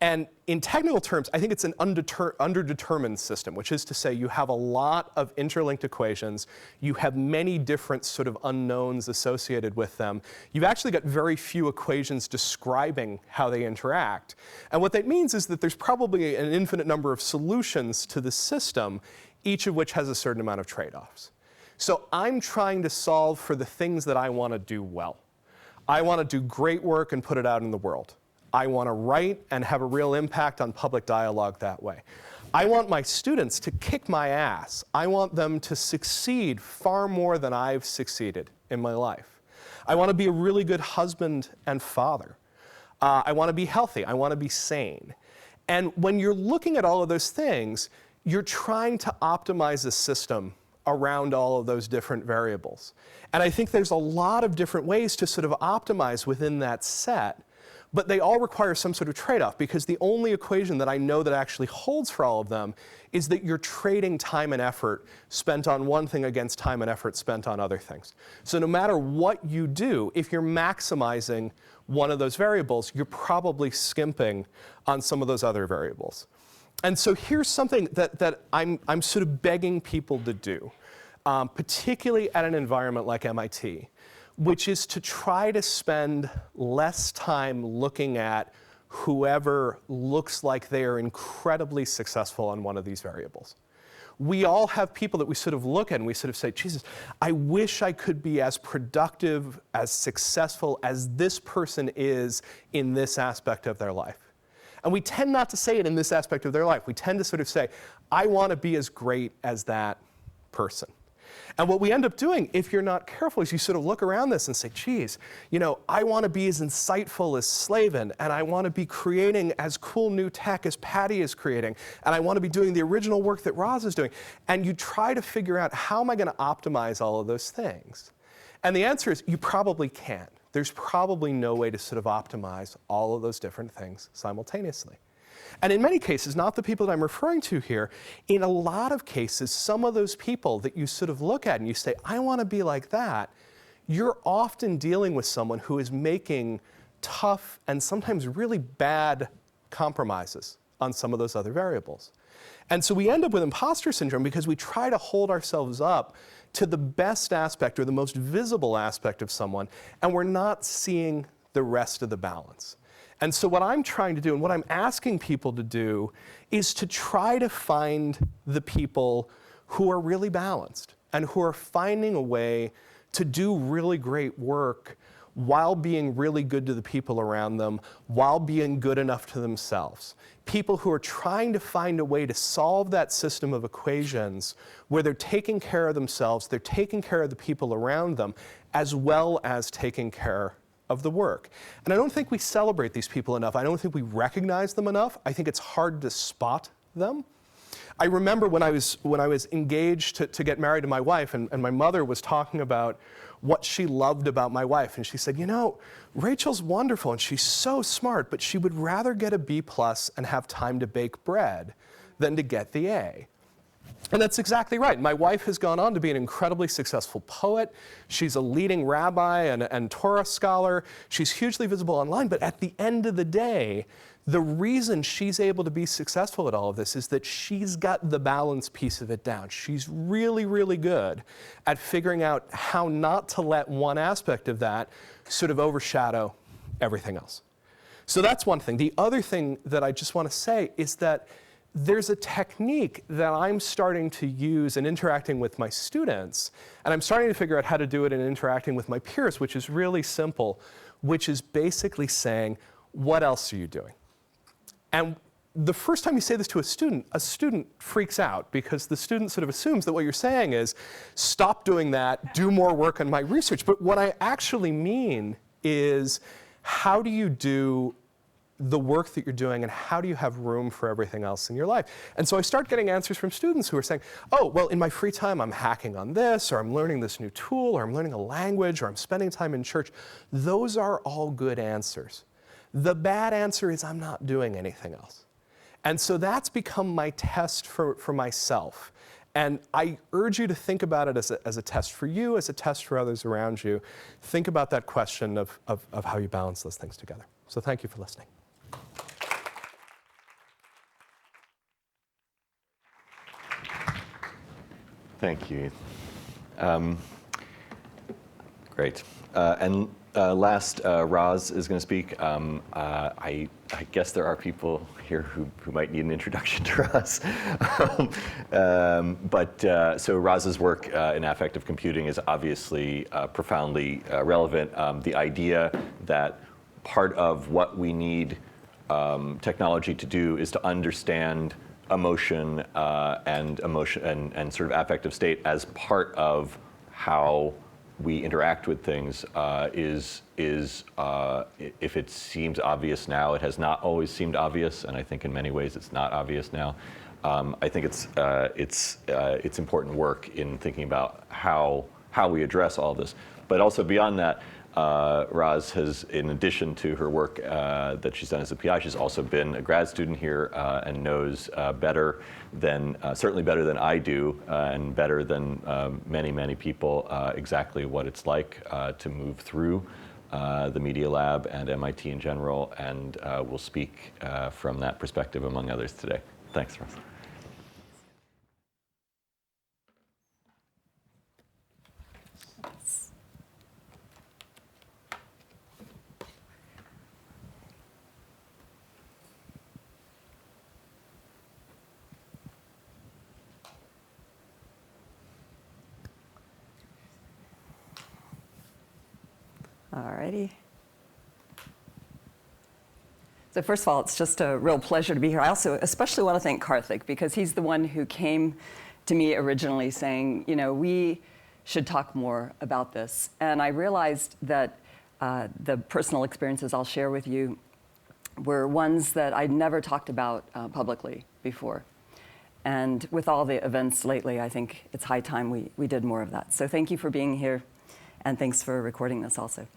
And in technical terms, I think it's an underdetermined system, which is to say you have a lot of interlinked equations. You have many different sort of unknowns associated with them. You've actually got very few equations describing how they interact. And what that means is that there's probably an infinite number of solutions to the system, each of which has a certain amount of trade-offs. So I'm trying to solve for the things that I want to do well. I want to do great work and put it out in the world. I want to write and have a real impact on public dialogue that way. I want my students to kick my ass. I want them to succeed far more than I've succeeded in my life. I want to be a really good husband and father. I want to be healthy. I want to be sane. And when you're looking at all of those things, you're trying to optimize the system around all of those different variables. And I think there's a lot of different ways to sort of optimize within that set, but they all require some sort of trade-off, because the only equation that I know that actually holds for all of them is that you're trading time and effort spent on one thing against time and effort spent on other things. So no matter what you do, if you're maximizing one of those variables, you're probably skimping on some of those other variables. And so here's something that I'm sort of begging people to do, particularly at an environment like MIT, which is to try to spend less time looking at whoever looks like they are incredibly successful on one of these variables. We all have people that we sort of look at and we sort of say, Jesus, I wish I could be as productive, as successful as this person is in this aspect of their life. And we tend not to say it in this aspect of their life. We tend to sort of say, I want to be as great as that person. And what we end up doing, if you're not careful, is you sort of look around this and say, geez, I want to be as insightful as Slavin, and I want to be creating as cool new tech as Patty is creating, and I want to be doing the original work that Roz is doing. And you try to figure out, how am I going to optimize all of those things? And the answer is, you probably can't. There's probably no way to sort of optimize all of those different things simultaneously. And in many cases, not the people that I'm referring to here, in a lot of cases, some of those people that you sort of look at and you say, I want to be like that, you're often dealing with someone who is making tough and sometimes really bad compromises on some of those other variables. And so we end up with imposter syndrome because we try to hold ourselves up to the best aspect or the most visible aspect of someone, and we're not seeing the rest of the balance. And so what I'm trying to do, and what I'm asking people to do, is to try to find the people who are really balanced and who are finding a way to do really great work while being really good to the people around them, while being good enough to themselves. People who are trying to find a way to solve that system of equations where they're taking care of themselves, they're taking care of the people around them, as well as taking care of the work. And I don't think we celebrate these people enough. I don't think we recognize them enough. I think it's hard to spot them. I remember when I was engaged to get married to my wife, and my mother was talking about what she loved about my wife. And she said, you know, Rachel's wonderful and she's so smart, but she would rather get a B+ and have time to bake bread than to get the A. And that's exactly right. My wife has gone on to be an incredibly successful poet. She's a leading rabbi and Torah scholar. She's hugely visible online, but at the end of the day, the reason she's able to be successful at all of this is that she's got the balance piece of it down. She's really, really good at figuring out how not to let one aspect of that sort of overshadow everything else. So that's one thing. The other thing that I just want to say is that there's a technique that I'm starting to use in interacting with my students, and I'm starting to figure out how to do it in interacting with my peers, which is really simple, which is basically saying, what else are you doing? And the first time you say this to a student freaks out because the student sort of assumes that what you're saying is, stop doing that, do more work on my research. But what I actually mean is, how do you do the work that you're doing and how do you have room for everything else in your life? And so I start getting answers from students who are saying, oh, well, in my free time, I'm hacking on this, or I'm learning this new tool, or I'm learning a language, or I'm spending time in church. Those are all good answers. The bad answer is I'm not doing anything else. And so that's become my test for myself. And I urge you to think about it as a test for you, as a test for others around you. Think about that question of how you balance those things together. So thank you for listening. Thank you. Great. And last, Roz is going to speak. I guess there are people here who might need an introduction to Roz. So Roz's work in affective computing is obviously profoundly relevant. The idea that part of what we need technology to do is to understand emotion and sort of affective state as part of how we interact with things is if it seems obvious now, it has not always seemed obvious, and I think in many ways it's not obvious now. I think it's important work in thinking about how we address all this, but also beyond that. Roz has, in addition to her work that she's done as a PI, she's also been a grad student here and knows certainly better than I do, and better than many, many people, exactly what it's like to move through the Media Lab and MIT in general, and will speak from that perspective among others today. Thanks, Roz. Alrighty. So first of all, it's just a real pleasure to be here. I also especially want to thank Karthik, because he's the one who came to me originally saying, you know, we should talk more about this. And I realized that the personal experiences I'll share with you were ones that I'd never talked about publicly before. And with all the events lately, I think it's high time we did more of that. So thank you for being here, and thanks for recording this also.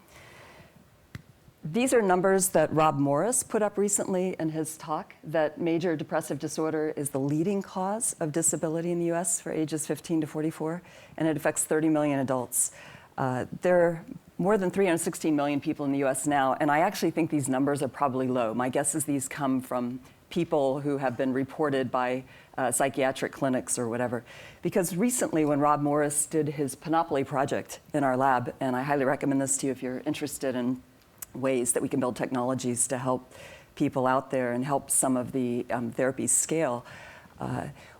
These are numbers that Rob Morris put up recently in his talk, that major depressive disorder is the leading cause of disability in the US for ages 15 to 44, and it affects 30 million adults. There are more than 316 million people in the US now, and I actually think these numbers are probably low. My guess is these come from people who have been reported by psychiatric clinics or whatever. Because recently, when Rob Morris did his Panoply project in our lab, and I highly recommend this to you if you're interested in ways that we can build technologies to help people out there and help some of the therapies scale,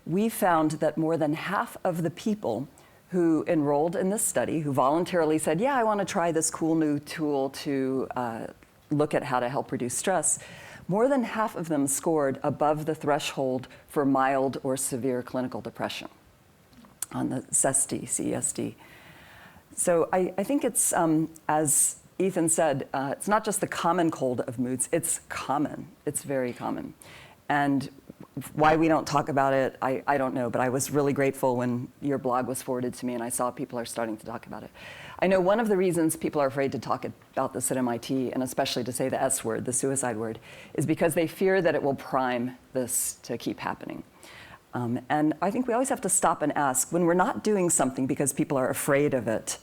we found that more than half of the people who enrolled in this study, who voluntarily said, yeah, I want to try this cool new tool to look at how to help reduce stress, more than half of them scored above the threshold for mild or severe clinical depression on the Sc.D, CESD. So I think it's as Ethan said, it's not just the common cold of moods, it's common. It's very common. And why we don't talk about it, I don't know, but I was really grateful when your blog was forwarded to me and I saw people are starting to talk about it. I know one of the reasons people are afraid to talk about this at MIT, and especially to say the S word, the suicide word, is because they fear that it will prime this to keep happening. And I think we always have to stop and ask, when we're not doing something because people are afraid of it,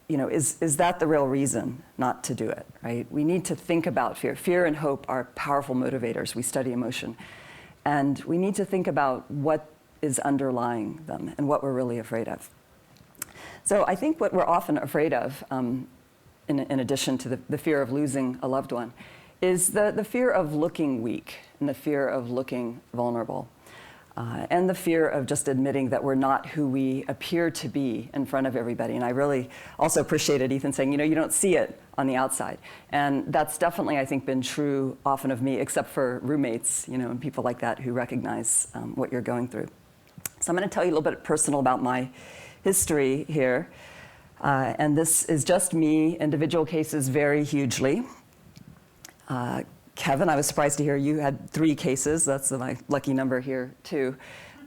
is that the real reason not to do it, right? We need to think about fear. Fear and hope are powerful motivators. We study emotion. And we need to think about what is underlying them and what we're really afraid of. So I think what we're often afraid of, in addition to the fear of losing a loved one, is the fear of looking weak and the fear of looking vulnerable. And the fear of just admitting that we're not who we appear to be in front of everybody. And I really also appreciated Ethan saying, you don't see it on the outside. And that's definitely, I think, been true often of me, except for roommates, and people like that who recognize what you're going through. So I'm going to tell you a little bit personal about my history here. And this is just me. Individual cases vary hugely. Kevin, I was surprised to hear you had 3 cases. That's my lucky number here, too.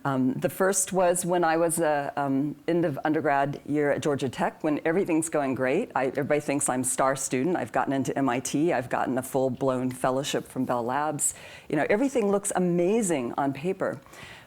The first was when I was end of undergrad year at Georgia Tech, when everything's going great. Everybody thinks I'm a star student. I've gotten into MIT. I've gotten a full-blown fellowship from Bell Labs. Everything looks amazing on paper.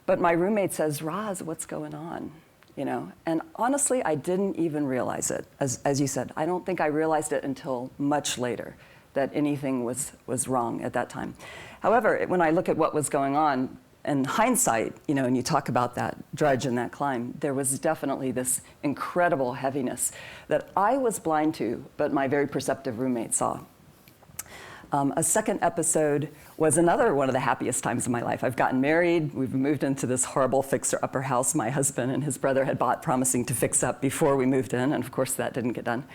But my roommate says, Roz, what's going on? And honestly, I didn't even realize it. As you said, I don't think I realized it until much later, that anything was wrong at that time. However, when I look at what was going on, in hindsight, and you talk about that drudge and that climb, there was definitely this incredible heaviness that I was blind to, but my very perceptive roommate saw. A second episode was another one of the happiest times of my life. I've gotten married. We've moved into this horrible fixer-upper house my husband and his brother had bought, promising to fix up before we moved in, and of course that didn't get done.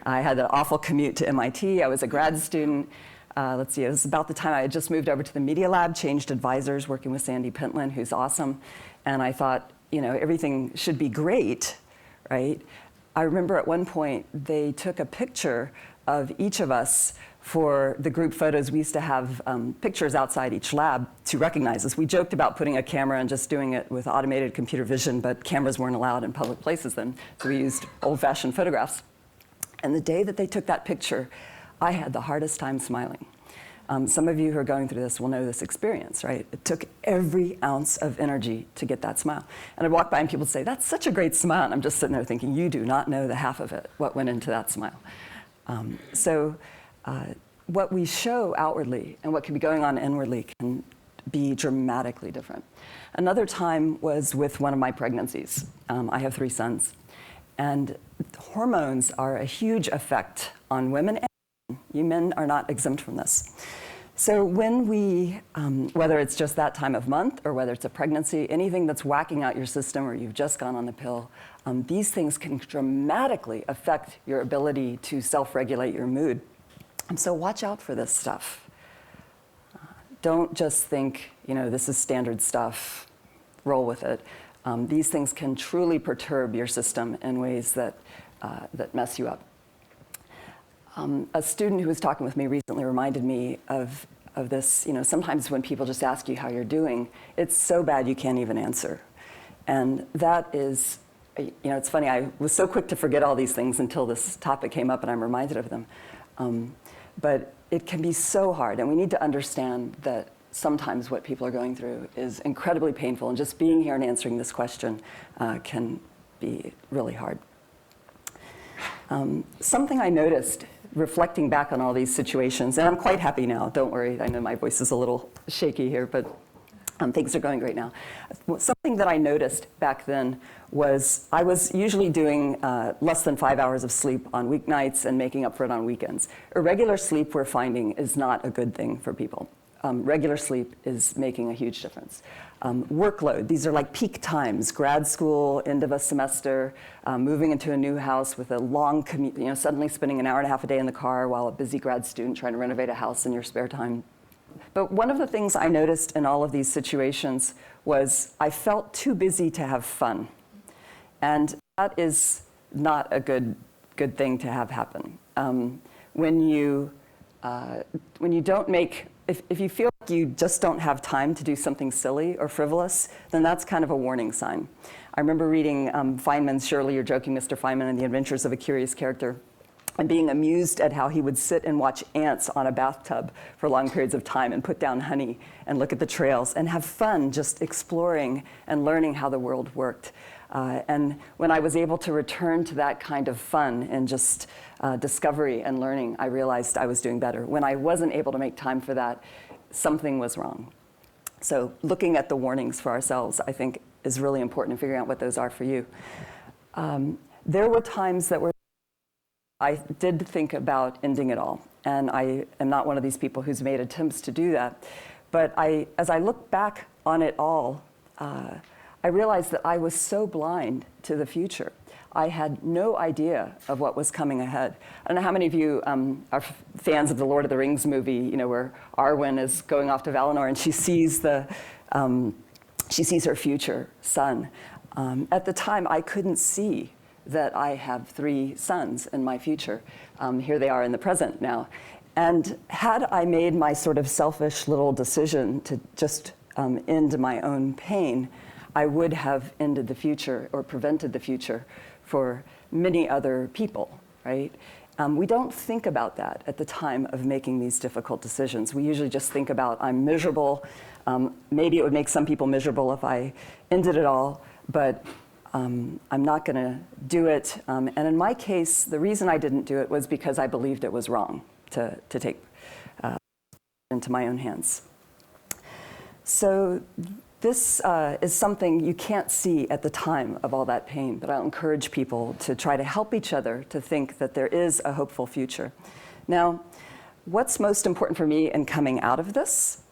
I had an awful commute to MIT. I was a grad student. It was about the time I had just moved over to the Media Lab, changed advisors, working with Sandy Pentland, who's awesome. And I thought, everything should be great, right? I remember at one point, they took a picture of each of us for the group photos. We used to have pictures outside each lab to recognize us. We joked about putting a camera and just doing it with automated computer vision, but cameras weren't allowed in public places then. So we used old-fashioned photographs. And the day that they took that picture, I had the hardest time smiling. Some of you who are going through this will know this experience, right? It took every ounce of energy to get that smile. And I'd walk by and people would say, that's such a great smile. And I'm just sitting there thinking, you do not know the half of it, what went into that smile. What we show outwardly and what can be going on inwardly can be dramatically different. Another time was with one of my pregnancies. I have 3 sons. And hormones are a huge effect on women and men. You men are not exempt from this. So when we, whether it's just that time of month or whether it's a pregnancy, anything that's whacking out your system or you've just gone on the pill, these things can dramatically affect your ability to self-regulate your mood. And so watch out for this stuff. Don't just think, this is standard stuff, roll with it. These things can truly perturb your system in ways that mess you up. A student who was talking with me recently reminded me of this. Sometimes when people just ask you how you're doing, it's so bad you can't even answer. And that is, it's funny, I was so quick to forget all these things until this topic came up and I'm reminded of them. But it can be so hard, and we need to understand that sometimes what people are going through is incredibly painful, and just being here and answering this question can be really hard. Something I noticed reflecting back on all these situations, and I'm quite happy now, don't worry, I know my voice is a little shaky here, but things are going great now. Something that I noticed back then was I was usually doing less than 5 hours of sleep on weeknights and making up for it on weekends. Irregular sleep, we're finding, is not a good thing for people. Regular sleep is making a huge difference. Workload, these are like peak times, grad school, end of a semester, moving into a new house with a long commute, suddenly spending an hour and a half a day in the car while a busy grad student trying to renovate a house in your spare time. But one of the things I noticed in all of these situations was I felt too busy to have fun. And that is not a good good thing to have happen. When you don't make, if you feel like you just don't have time to do something silly or frivolous, then that's kind of a warning sign. I remember reading Feynman's Surely You're Joking, Mr. Feynman, and the Adventures of a Curious Character, and being amused at how he would sit and watch ants on a bathtub for long periods of time and put down honey and look at the trails and have fun just exploring and learning how the world worked. And when I was able to return to that kind of fun and just discovery and learning, I realized I was doing better. When I wasn't able to make time for that, something was wrong. So looking at the warnings for ourselves, I think, is really important, and figuring out what those are for you. There were times that I did think about ending it all, and I am not one of these people who's made attempts to do that. But as I look back on it all, I realized that I was so blind to the future. I had no idea of what was coming ahead. I don't know how many of you are fans of the Lord of the Rings movie, you know, where Arwen is going off to Valinor and she sees her future son. At the time, I couldn't see that I have 3 sons in my future. Here they are in the present now. And had I made my sort of selfish little decision to just end my own pain, I would have ended the future or prevented the future for many other people, right? We don't think about that at the time of making these difficult decisions. We usually just think about, I'm miserable. Maybe it would make some people miserable if I ended it all, but I'm not going to do it. And in my case, the reason I didn't do it was because I believed it was wrong to take into my own hands. So this is something you can't see at the time of all that pain, but I'll encourage people to try to help each other to think that there is a hopeful future. Now, what's most important for me in coming out of this?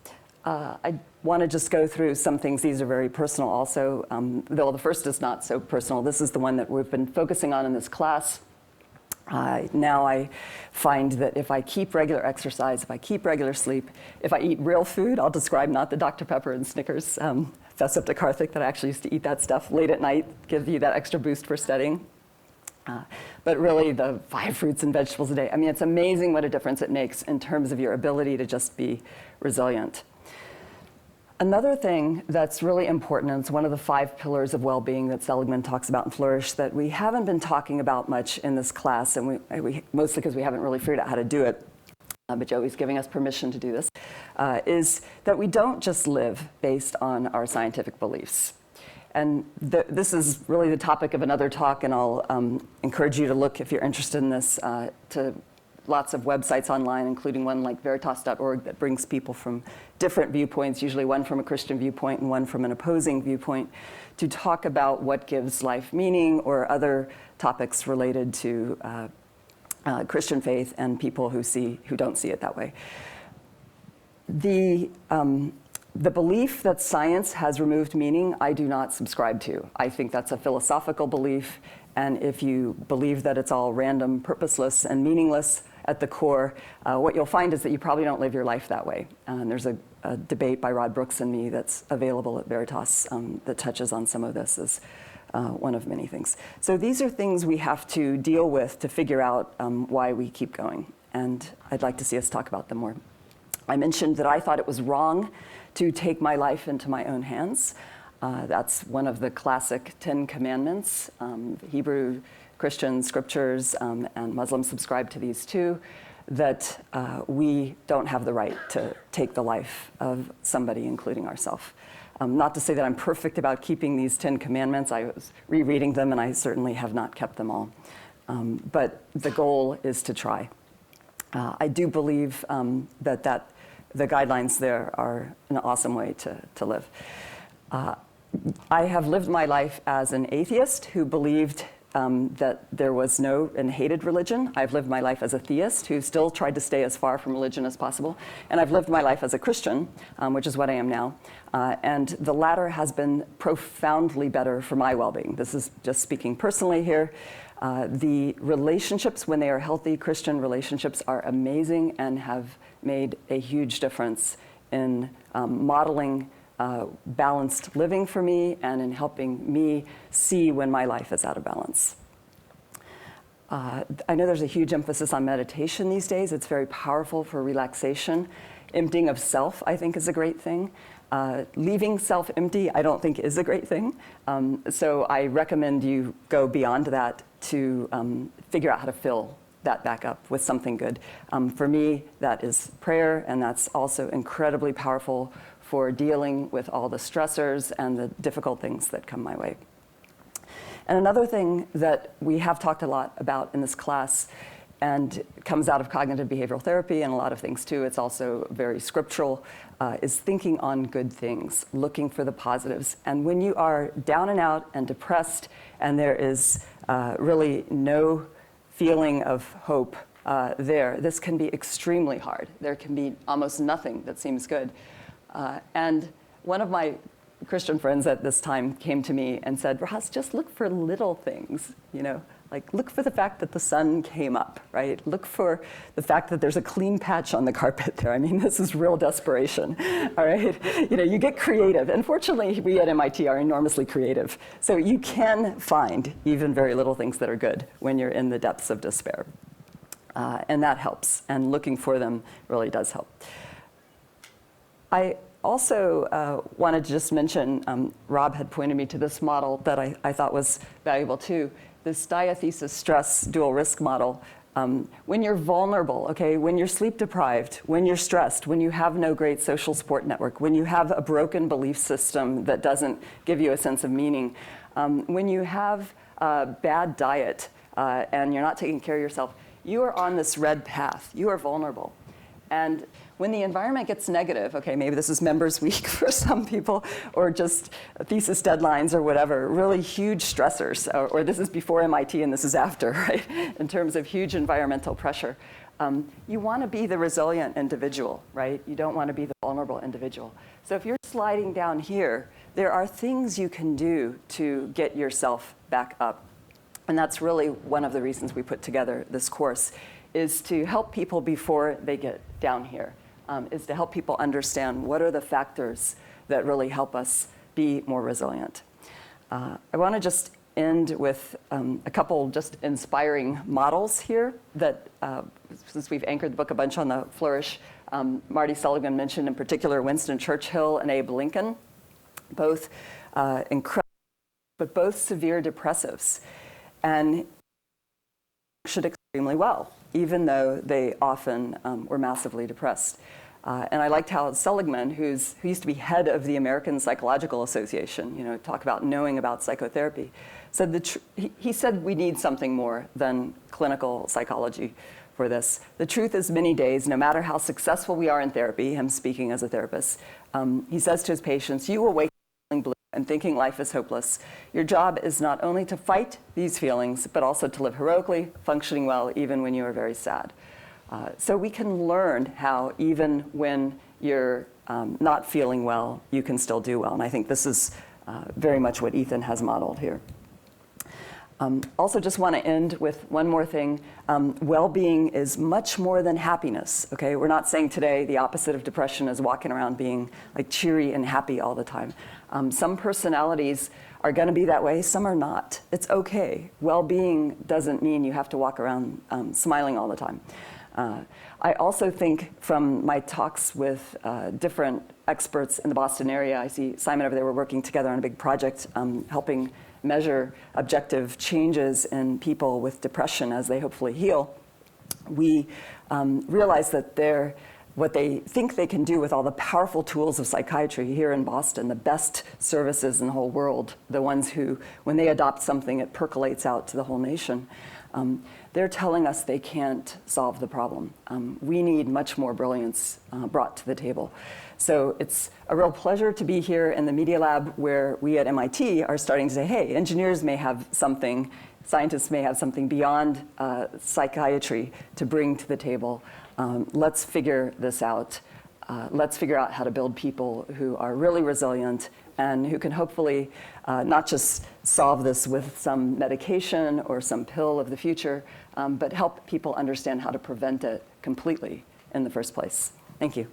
I want to just go through some things. These are very personal also, though the first is not so personal. This is the one that we've been focusing on in this class. Now I find that if I keep regular exercise, if I keep regular sleep, if I eat real food, I'll describe not the Dr. Pepper and Snickers, fess up to Karthik that I actually used to eat that stuff late at night, give you that extra boost for studying. But really the 5 fruits and vegetables a day. I mean, it's amazing what a difference it makes in terms of your ability to just be resilient. Another thing that's really important, and it's one of the 5 pillars of well-being that Seligman talks about in Flourish that we haven't been talking about much in this class, and we mostly because we haven't really figured out how to do it, but Joey's giving us permission to do this, is that we don't just live based on our scientific beliefs. And this is really the topic of another talk, and I'll encourage you to look, if you're interested in this, to lots of websites online, including one like veritas.org that brings people from different viewpoints, usually one from a Christian viewpoint and one from an opposing viewpoint, to talk about what gives life meaning or other topics related to Christian faith and people who don't see it that way. The belief that science has removed meaning, I do not subscribe to. I think that's a philosophical belief, and if you believe that it's all random, purposeless, and meaningless at the core, what you'll find is that you probably don't live your life that way. And there's a debate by Rod Brooks and me that's available at Veritas that touches on some of this as one of many things. So these are things we have to deal with to figure out why we keep going. And I'd like to see us talk about them more. I mentioned that I thought it was wrong to take my life into my own hands. That's one of the classic 10 commandments. Hebrew Christian scriptures and Muslims subscribe to these too, that we don't have the right to take the life of somebody, including ourselves. Not to say that I'm perfect about keeping these 10 commandments. I was rereading them, and I certainly have not kept them all. But the goal is to try. I do believe that the guidelines there are an awesome way to live. I have lived my life as an atheist who believed that there was no and hated religion. I've lived my life as a theist who still tried to stay as far from religion as possible. And I've lived my life as a Christian, which is what I am now. And the latter has been profoundly better for my well-being. This is just speaking personally here. The relationships, when they are healthy Christian relationships, are amazing and have made a huge difference in modeling balanced living for me and in helping me see when my life is out of balance. I know there's a huge emphasis on meditation these days. It's very powerful for relaxation. Emptying of self, I think, is a great thing. Leaving self empty, I don't think is a great thing. So I recommend you go beyond that to figure out how to fill that back up with something good. For me, that is prayer, and that's also incredibly powerful for dealing with all the stressors and the difficult things that come my way. And another thing that we have talked a lot about in this class, and comes out of cognitive behavioral therapy and a lot of things too, it's also very scriptural, is thinking on good things, looking for the positives. And when you are down and out and depressed, and there is really no feeling of hope this can be extremely hard. There can be almost nothing that seems good. And one of my Christian friends at this time came to me and said, Ross, just look for little things, you know, like look for the fact that the sun came up, right? Look for the fact that there's a clean patch on the carpet there. I mean, this is real desperation, all right? You know, you get creative. And fortunately, we at MIT are enormously creative. So you can find even very little things that are good when you're in the depths of despair. And that helps. And looking for them really does help. I also wanted to just mention, Rob had pointed me to this model that I thought was valuable too, this diathesis stress dual risk model. When you're vulnerable, okay, when you're sleep deprived, when you're stressed, when you have no great social support network, when you have a broken belief system that doesn't give you a sense of meaning, when you have a bad diet and you're not taking care of yourself, you are on this red path. You are vulnerable. And when the environment gets negative, okay, maybe this is members week for some people, or just thesis deadlines or whatever, really huge stressors, or this is before MIT and this is after, right, in terms of huge environmental pressure. You want to be the resilient individual, right? You don't want to be the vulnerable individual. So if you're sliding down here, there are things you can do to get yourself back up. And that's really one of the reasons we put together this course, is to help people before they get down here, is to help people understand what are the factors that really help us be more resilient. I want to just end with a couple just inspiring models here that, since we've anchored the book a bunch on the flourish, Marty Seligman mentioned in particular Winston Churchill and Abe Lincoln, both incredible, but both severe depressives, and should extremely well, even though they often were massively depressed. And I liked how Seligman, who used to be head of the American Psychological Association, you know, talk about knowing about psychotherapy, said he said we need something more than clinical psychology for this. The truth is, many days, no matter how successful we are in therapy, him speaking as a therapist, he says to his patients, you will wake up feeling blue and thinking life is hopeless. Your job is not only to fight these feelings, but also to live heroically, functioning well, even when you are very sad. So we can learn how, even when you're not feeling well, you can still do well. And I think this is very much what Ethan has modeled here. Also just want to end with one more thing. Well-being is much more than happiness, okay? We're not saying today the opposite of depression is walking around being like cheery and happy all the time. Some personalities are going to be that way, some are not. It's okay. Well-being doesn't mean you have to walk around smiling all the time. I also think from my talks with different experts in the Boston area, I see Simon over there, we're working together on a big project helping measure objective changes in people with depression as they hopefully heal. We realize that what they think they can do with all the powerful tools of psychiatry here in Boston, the best services in the whole world, the ones who, when they adopt something, it percolates out to the whole nation. They're telling us they can't solve the problem. We need much more brilliance brought to the table. So it's a real pleasure to be here in the Media Lab, where we at MIT are starting to say, hey, engineers may have something, scientists may have something beyond psychiatry to bring to the table. Let's figure this out. Let's figure out how to build people who are really resilient and who can hopefully not just solve this with some medication or some pill of the future, but help people understand how to prevent it completely in the first place. Thank you.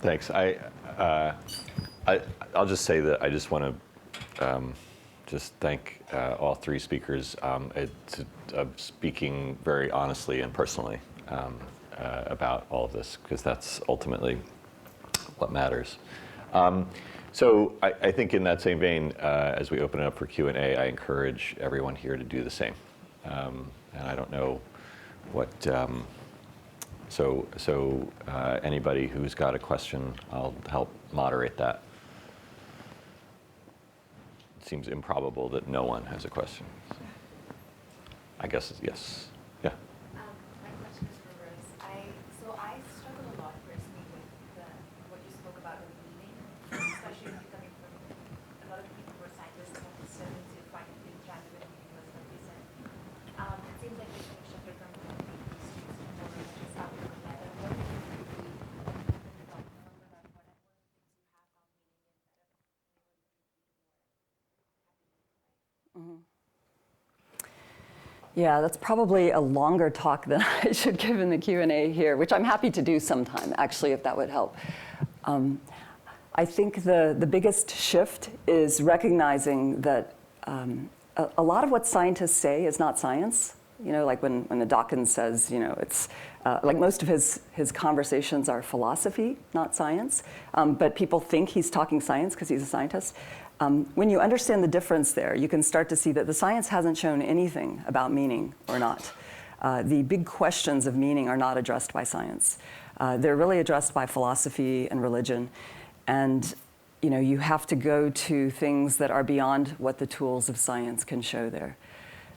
Thanks. I'll just say that I just want to just thank all three speakers speaking very honestly and personally about all of this, because that's ultimately what matters. So I think in that same vein, as we open it up for Q&A, I encourage everyone here to do the same. And I don't know what, anybody who's got a question, I'll help moderate that. It seems improbable that no one has a question. So I guess it's yes. Yeah. My question is for Rose. I struggle a lot personally with what you spoke about with meaning, especially if you're coming from a lot of people who are scientists and have studied to find a big genuine meaningless, like you said. It seems like you're kind of shifted from more just out of the meta work to the dogma about what things you have found meaning in Yeah, that's probably a longer talk than I should give in the Q&A here, which I'm happy to do sometime, actually, if that would help. I think the biggest shift is recognizing that a lot of what scientists say is not science. You know, like when the Dawkins says, you know, it's like most of his conversations are philosophy, not science. But people think he's talking science because he's a scientist. When you understand the difference there, you can start to see that the science hasn't shown anything about meaning or not. The big questions of meaning are not addressed by science. They're really addressed by philosophy and religion. And you know, you have to go to things that are beyond what the tools of science can show there.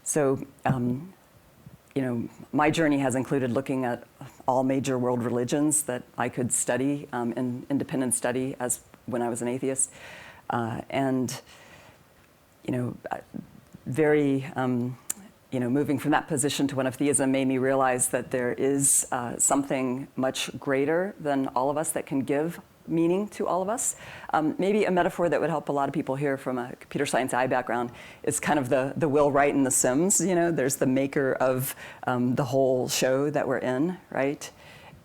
So, you know, my journey has included looking at all major world religions that I could study in independent study as when I was an atheist. And, you know, you know, moving from that position to one of theism made me realize that there is something much greater than all of us that can give meaning to all of us. Maybe a metaphor that would help a lot of people here from a computer science eye background is kind of the Will Wright in The Sims. You know, there's the maker of the whole show that we're in, right?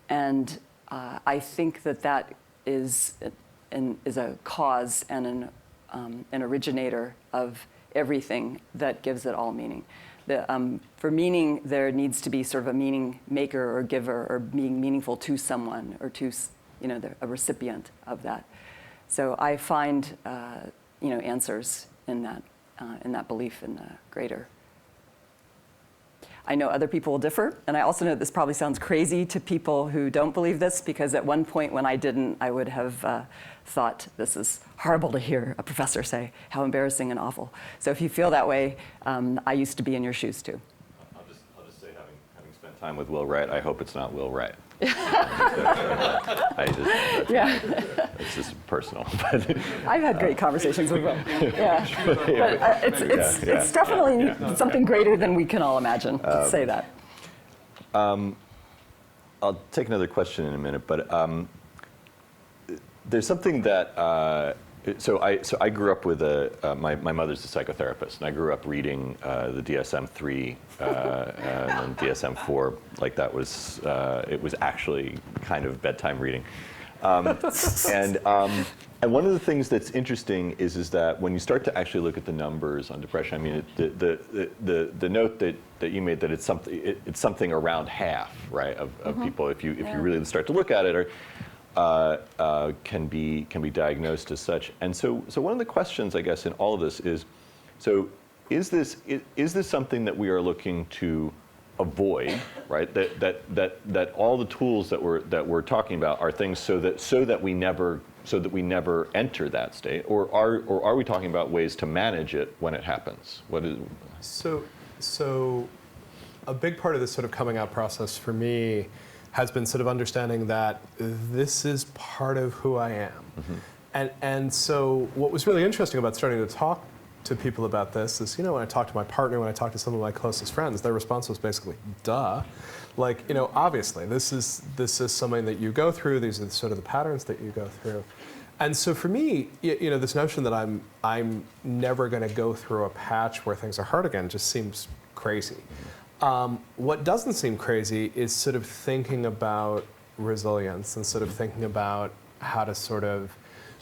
And I think that is a cause and an originator of everything that gives it all meaning. For meaning, there needs to be sort of a meaning maker or giver, or being meaningful to someone or to, you know, a recipient of that. So I find, you know, answers in that belief in the greater. I know other people will differ, and I also know this probably sounds crazy to people who don't believe this, because at one point when I didn't, I would have thought, this is horrible to hear a professor say, how embarrassing and awful. So if you feel that way, I used to be in your shoes too. I'll just say, having spent time with Will Wright, I hope it's not Will Wright. It's just personal. I've had great conversations with Will. Yeah, but it's definitely something greater than we can all imagine. Let's say that. I'll take another question in a minute, but there's something that. So I grew up with my mother's a psychotherapist, and I grew up reading the DSM-3 and then DSM-4, like that was, it was actually kind of bedtime reading. And one of the things that's interesting is that when you start to actually look at the numbers on depression, I mean, the note that you made, that it's something around half, right, of people, if you really start to look at it, can be diagnosed as such. And so one of the questions, I guess, in all of this is, so is this something that we are looking to avoid, right? That all the tools that we're talking about are things so that we never enter that state, or are we talking about ways to manage it when it happens? What is so a big part of this sort of coming out process for me has been sort of understanding that this is part of who I am. Mm-hmm. And so what was really interesting about starting to talk to people about this is, you know, when I talk to my partner, when I talk to some of my closest friends, their response was basically, duh. Like, you know, obviously, this is something that you go through, these are sort of the patterns that you go through. And so for me, you know, this notion that I'm never gonna go through a patch where things are hard again just seems crazy. What doesn't seem crazy is sort of thinking about resilience and sort of thinking about how to sort of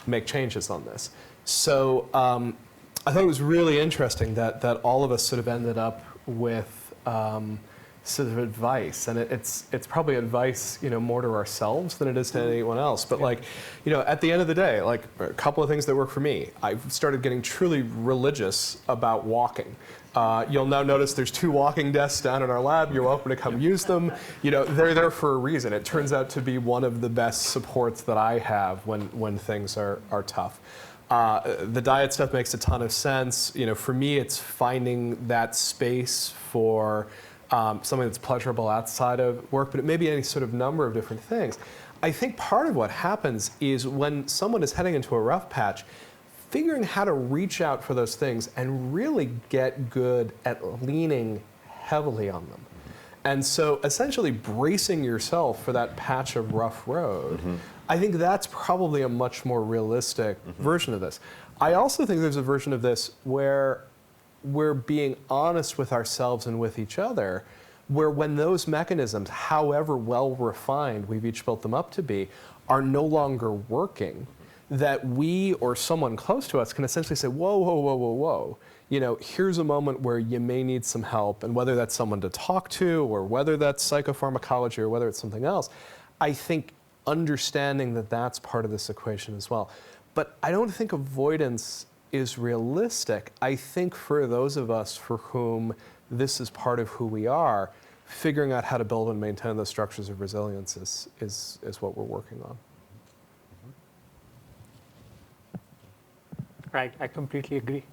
make changes on this. So I thought it was really interesting that all of us sort of ended up with sort of advice, and it's probably advice, more to ourselves than it is to anyone else. But like, at the end of the day, like a couple of things that work for me. I've started getting truly religious about walking. You'll now notice there's 2 walking desks down in our lab. You're welcome to come use them. They're there for a reason. It turns out to be one of the best supports that I have when things are tough. The diet stuff makes a ton of sense. For me, it's finding that space for something that's pleasurable outside of work, but it may be any sort of number of different things. I think part of what happens is when someone is heading into a rough patch, figuring how to reach out for those things and really get good at leaning heavily on them. And so essentially bracing yourself for that patch of rough road, I think that's probably a much more realistic version of this. I also think there's a version of this where we're being honest with ourselves and with each other, where when those mechanisms, however well refined we've each built them up to be, are no longer working, that we or someone close to us can essentially say, whoa, whoa, whoa, whoa, whoa. Here's a moment where you may need some help, and whether that's someone to talk to, or whether that's psychopharmacology, or whether it's something else, I think understanding that that's part of this equation as well. But I don't think avoidance is realistic. I think for those of us for whom this is part of who we are, figuring out how to build and maintain those structures of resilience is what we're working on. Right, I completely agree.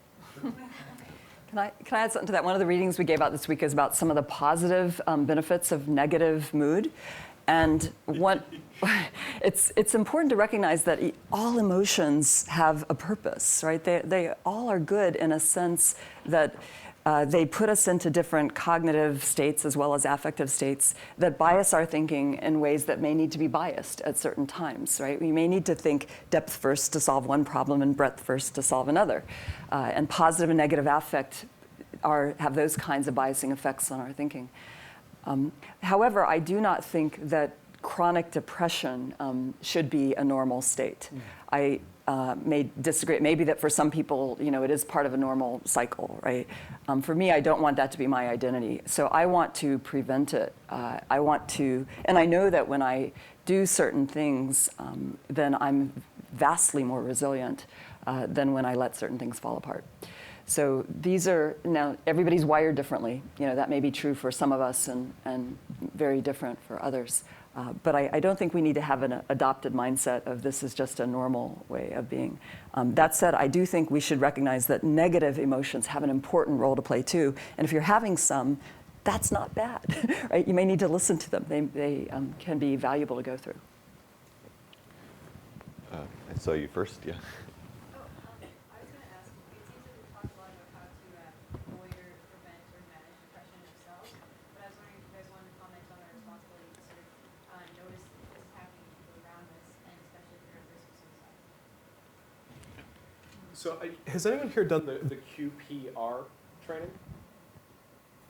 Can I add something to that? One of the readings we gave out this week is about some of the positive benefits of negative mood. And it's important to recognize that all emotions have a purpose, right? They all are good in a sense that they put us into different cognitive states as well as affective states that bias our thinking in ways that may need to be biased at certain times, right? We may need to think depth first to solve one problem and breadth first to solve another. And positive and negative affect have those kinds of biasing effects on our thinking. However, I do not think that chronic depression should be a normal state. I may disagree. It may be that for some people, it is part of a normal cycle, right? For me, I don't want that to be my identity. So I want to prevent it. I want to, and I know that when I do certain things, then I'm vastly more resilient than when I let certain things fall apart. So these are, now everybody's wired differently. That may be true for some of us and very different for others. But I don't think we need to have an adopted mindset of this is just a normal way of being. That said, I do think we should recognize that negative emotions have an important role to play too. And if you're having some, that's not bad, right? You may need to listen to them. They can be valuable to go through. I saw you first, yeah. So has anyone here done the QPR training?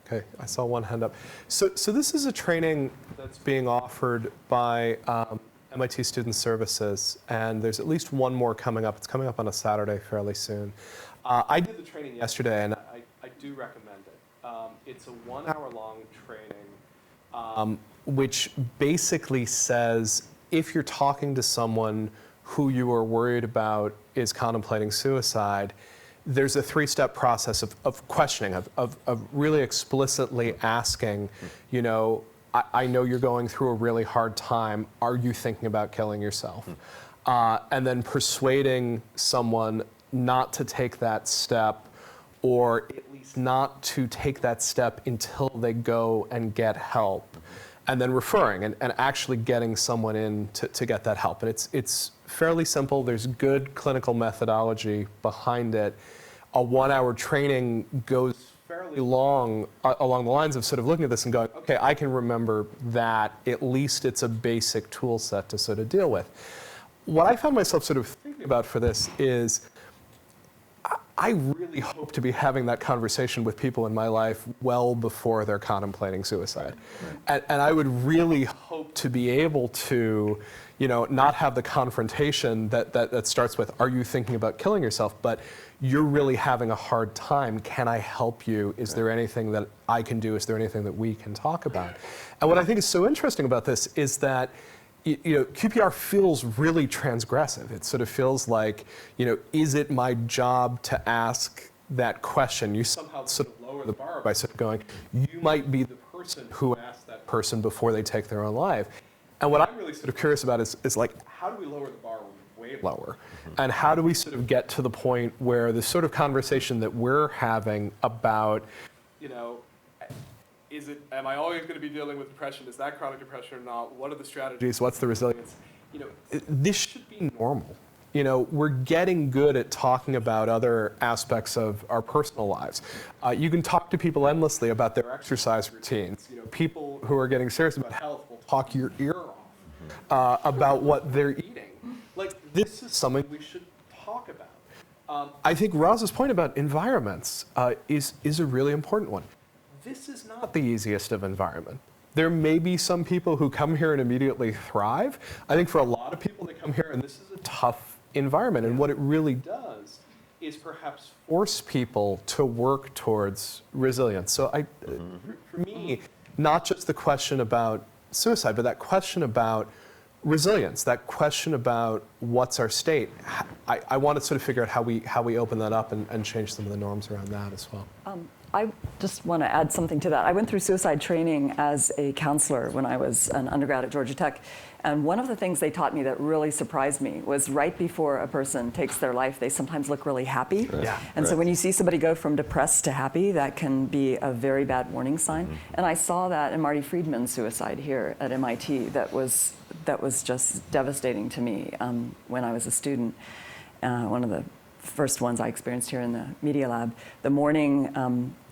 Okay, I saw one hand up. So this is a training that's being offered by MIT Student Services, and there's at least one more coming up. It's coming up on a Saturday fairly soon. I did the training yesterday, and I do recommend it. It's a 1-hour-long training, which basically says if you're talking to someone who you are worried about is contemplating suicide, there's a 3-step process of questioning, of really explicitly asking, I know you're going through a really hard time. Are you thinking about killing yourself? And then persuading someone not to take that step, or at least not to take that step until they go and get help. And then referring and actually getting someone in to get that help. And it's fairly simple. There's good clinical methodology behind it. A 1-hour training goes fairly long along the lines of sort of looking at this and going, okay, I can remember that. At least it's a basic tool set to sort of deal with. What I found myself sort of thinking about for this is I really hope to be having that conversation with people in my life well before they're contemplating suicide. Right. And I would really hope to be able to, not have the confrontation that starts with, are you thinking about killing yourself? But you're really having a hard time. Can I help you? Is there anything that I can do? Is there anything that we can talk about? And what I think is so interesting about this is that QPR feels really transgressive. It sort of feels like, is it my job to ask that question? You somehow sort of lower the bar by sort of going, you might be the person who asked that person before they take their own life. And what I'm really sort of curious about is like, how do we lower the bar way lower? And how do we sort of get to the point where the sort of conversation that we're having about, am I always going to be dealing with depression? Is that chronic depression or not? What are the strategies? What's the resilience? This should be normal. We're getting good at talking about other aspects of our personal lives. You can talk to people endlessly about their exercise routines. People who are getting serious about health will talk your ear off about what they're eating. Like, this is something we should talk about. I think Roz's point about environments is a really important one. This is not the easiest of environment. There may be some people who come here and immediately thrive. I think for a lot of people, they come here and this is a tough environment. And what it really does is perhaps force people to work towards resilience. So for me, not just the question about suicide, but that question about resilience, that question about what's our state. I want to sort of figure out how we open that up and change some of the norms around that as well. I just want to add something to that. I went through suicide training as a counselor when I was an undergrad at Georgia Tech. And one of the things they taught me that really surprised me was right before a person takes their life, they sometimes look really happy. Right. Yeah. And so when you see somebody go from depressed to happy, that can be a very bad warning sign. And I saw that in Marty Friedman's suicide here at MIT. That was just devastating to me when I was a student. One of the first ones I experienced here in the Media Lab. The morning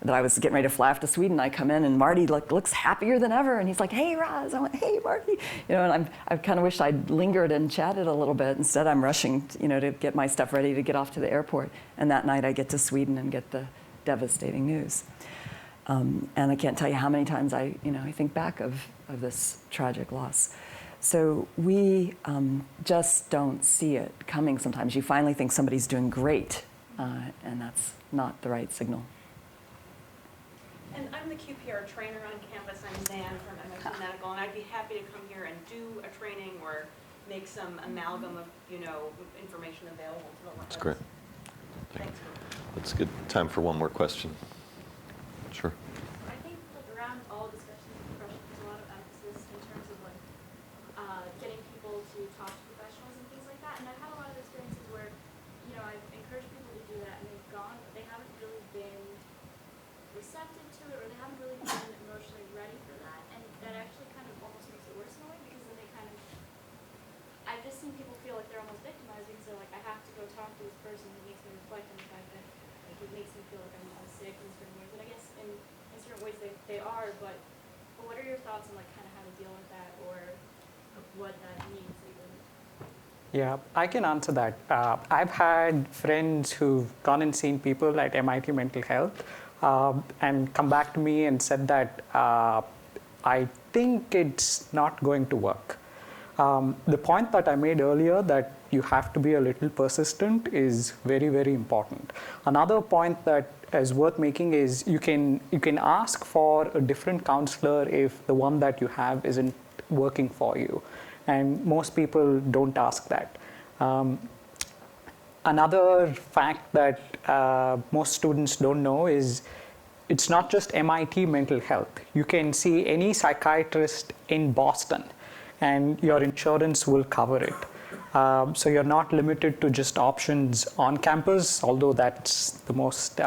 that I was getting ready to fly off to Sweden, I come in and Marty looks happier than ever, and he's like, "Hey, Roz." I went, "Hey, Marty." And I kind of wished I'd lingered and chatted a little bit. Instead, I'm rushing, to get my stuff ready to get off to the airport. And that night, I get to Sweden and get the devastating news. And I can't tell you how many times I think back of this tragic loss. So we just don't see it coming sometimes. You finally think somebody's doing great, and that's not the right signal. And I'm the QPR trainer on campus. I'm Zan from MIT Medical, and I'd be happy to come here and do a training or make some amalgam of, information available to the That's great. Thanks. That's a good time for one more question. Sure. I think around all discussions of depression, there's a lot of emphasis in terms of getting people to talk to professionals and things like that. And I've had a lot of experiences where, I've encouraged people to do that and they've gone, but they haven't really been receptive to it, or they haven't really been emotionally ready for that. And that actually kind of almost makes it worse in a way, because then they kind of, I've just seen people feel like they're almost victimized because they're like, I have to go talk to this person who makes me reflect on the fact that it makes me feel like I'm sick in certain ways. And I guess in certain ways they are, but what are your thoughts on kind of how to deal with that, or what that means even? Yeah, I can answer that. I've had friends who've gone and seen people at MIT Mental Health and come back to me and said that I think it's not going to work. The point that I made earlier, that you have to be a little persistent, is very, very important. Another point that is worth making is you can ask for a different counselor if the one that you have isn't working for you. And most people don't ask that. Another fact that most students don't know is it's not just MIT Mental Health. You can see any psychiatrist in Boston and your insurance will cover it. So you're not limited to just options on campus, although that's the most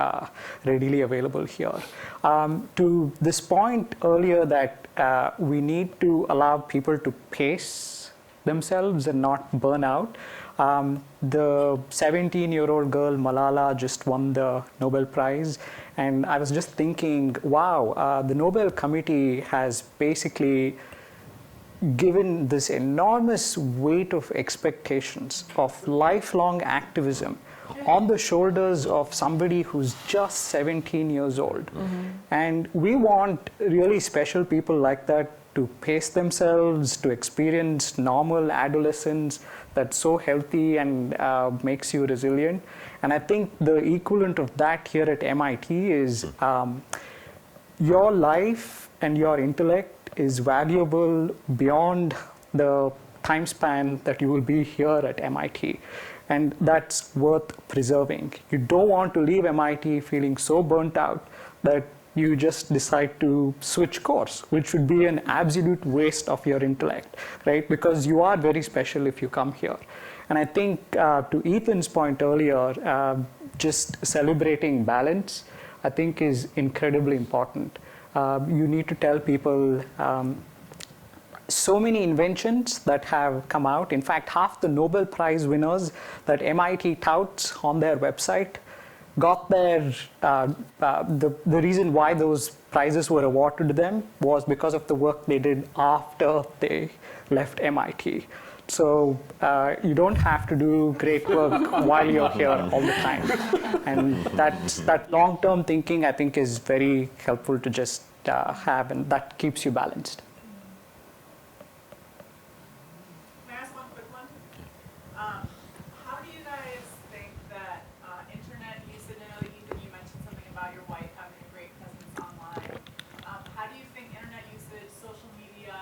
readily available here. To this point earlier that we need to allow people to pace themselves and not burn out. The 17-year-old girl, Malala, just won the Nobel Prize. And I was just thinking, wow, the Nobel Committee has basically given this enormous weight of expectations of lifelong activism on the shoulders of somebody who's just 17 years old. Mm-hmm. And we want really special people like that to pace themselves, to experience normal adolescence that's so healthy and makes you resilient. And I think the equivalent of that here at MIT is your life and your intellect is valuable beyond the time span that you will be here at MIT. And that's worth preserving. You don't want to leave MIT feeling so burnt out that you just decide to switch course, which would be an absolute waste of your intellect, right? Because you are very special if you come here. And I think to Ethan's point earlier, just celebrating balance, I think is incredibly important. You need to tell people so many inventions that have come out. In fact, half the Nobel Prize winners that MIT touts on their website got their, the reason why those prizes were awarded to them was because of the work they did after they left MIT. So you don't have to do great work while you're here all the time. And that long-term thinking, I think, is very helpful to just have, and that keeps you balanced. May I ask one quick one? How do you guys think that internet usage, I know that Ethan, you mentioned something about your wife having a great presence online. How do you think internet usage, social media,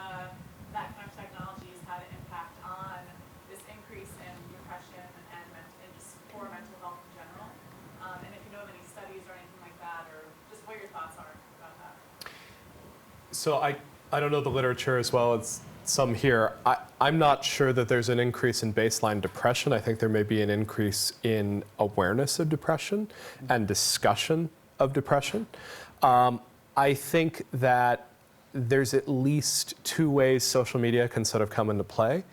that kind of technology has had an impact on this increase in depression and just poor mental health in general? And if you know of any studies or anything like that, or just what your thoughts are about that? So I don't know the literature as well as some here. I'm not sure that there's an increase in baseline depression. I think there may be an increase in awareness of depression and discussion of depression. I think that there's at least two ways social media can sort of come into play.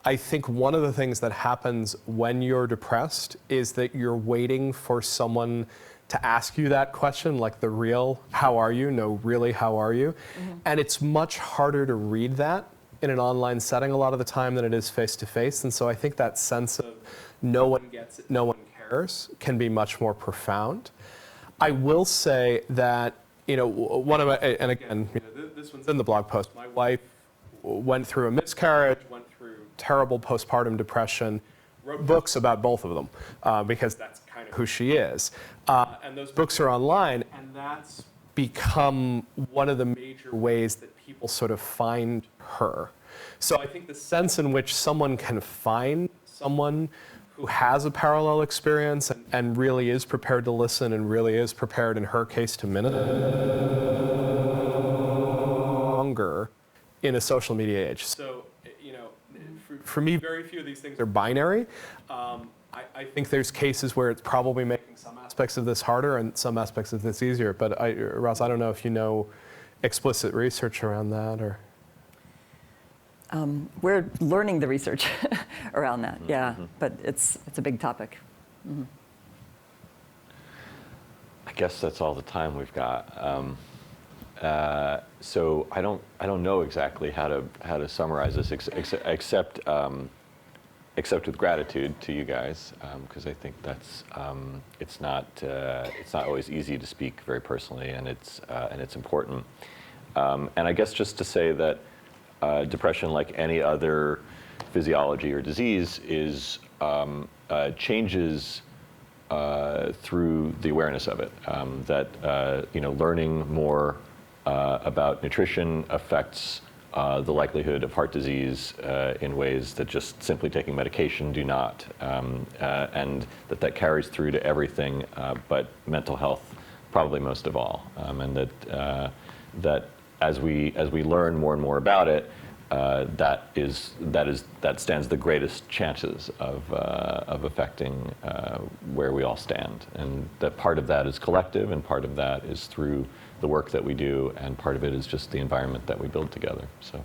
I think one of the things that happens when you're depressed is that you're waiting for someone to ask you that question, like the real, how are you? No, really, how are you? Mm-hmm. And it's much harder to read that in an online setting a lot of the time than it is face-to-face. And so I think that sense of no one gets it, no one cares can be much more profound. I will say that, one of my, and again, this one's in the blog post, my wife went through a miscarriage, went through terrible postpartum depression, wrote books about both of them because that's kind of who she is. And those books are online, and that's become one of the major ways that people sort of find her. So I think the sense in which someone can find someone who has a parallel experience and really is prepared to listen and really is prepared, in her case, to minute longer in a social media age. So, for me, very few of these things are binary. I think there's cases where it's probably making some aspects of this harder and some aspects of this easier. But Ross, I don't know if you know explicit research around that, or. We're learning the research around that, yeah, but it's a big topic. Mm-hmm. I guess that's all the time we've got. So I don't know exactly how to summarize this except with gratitude to you guys, because I think that's it's not always easy to speak very personally, and it's important. And I guess just to say that depression, like any other physiology or disease, is changes through the awareness of it. That learning more about nutrition affects the likelihood of heart disease in ways that just simply taking medication do not, and that carries through to everything, but mental health probably most of all, and that as we learn more and more about it, that stands the greatest chances of affecting where we all stand, and that part of that is collective, and part of that is through the work that we do, and part of it is just the environment that we build together. So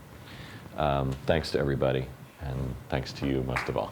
thanks to everybody, and thanks to you most of all.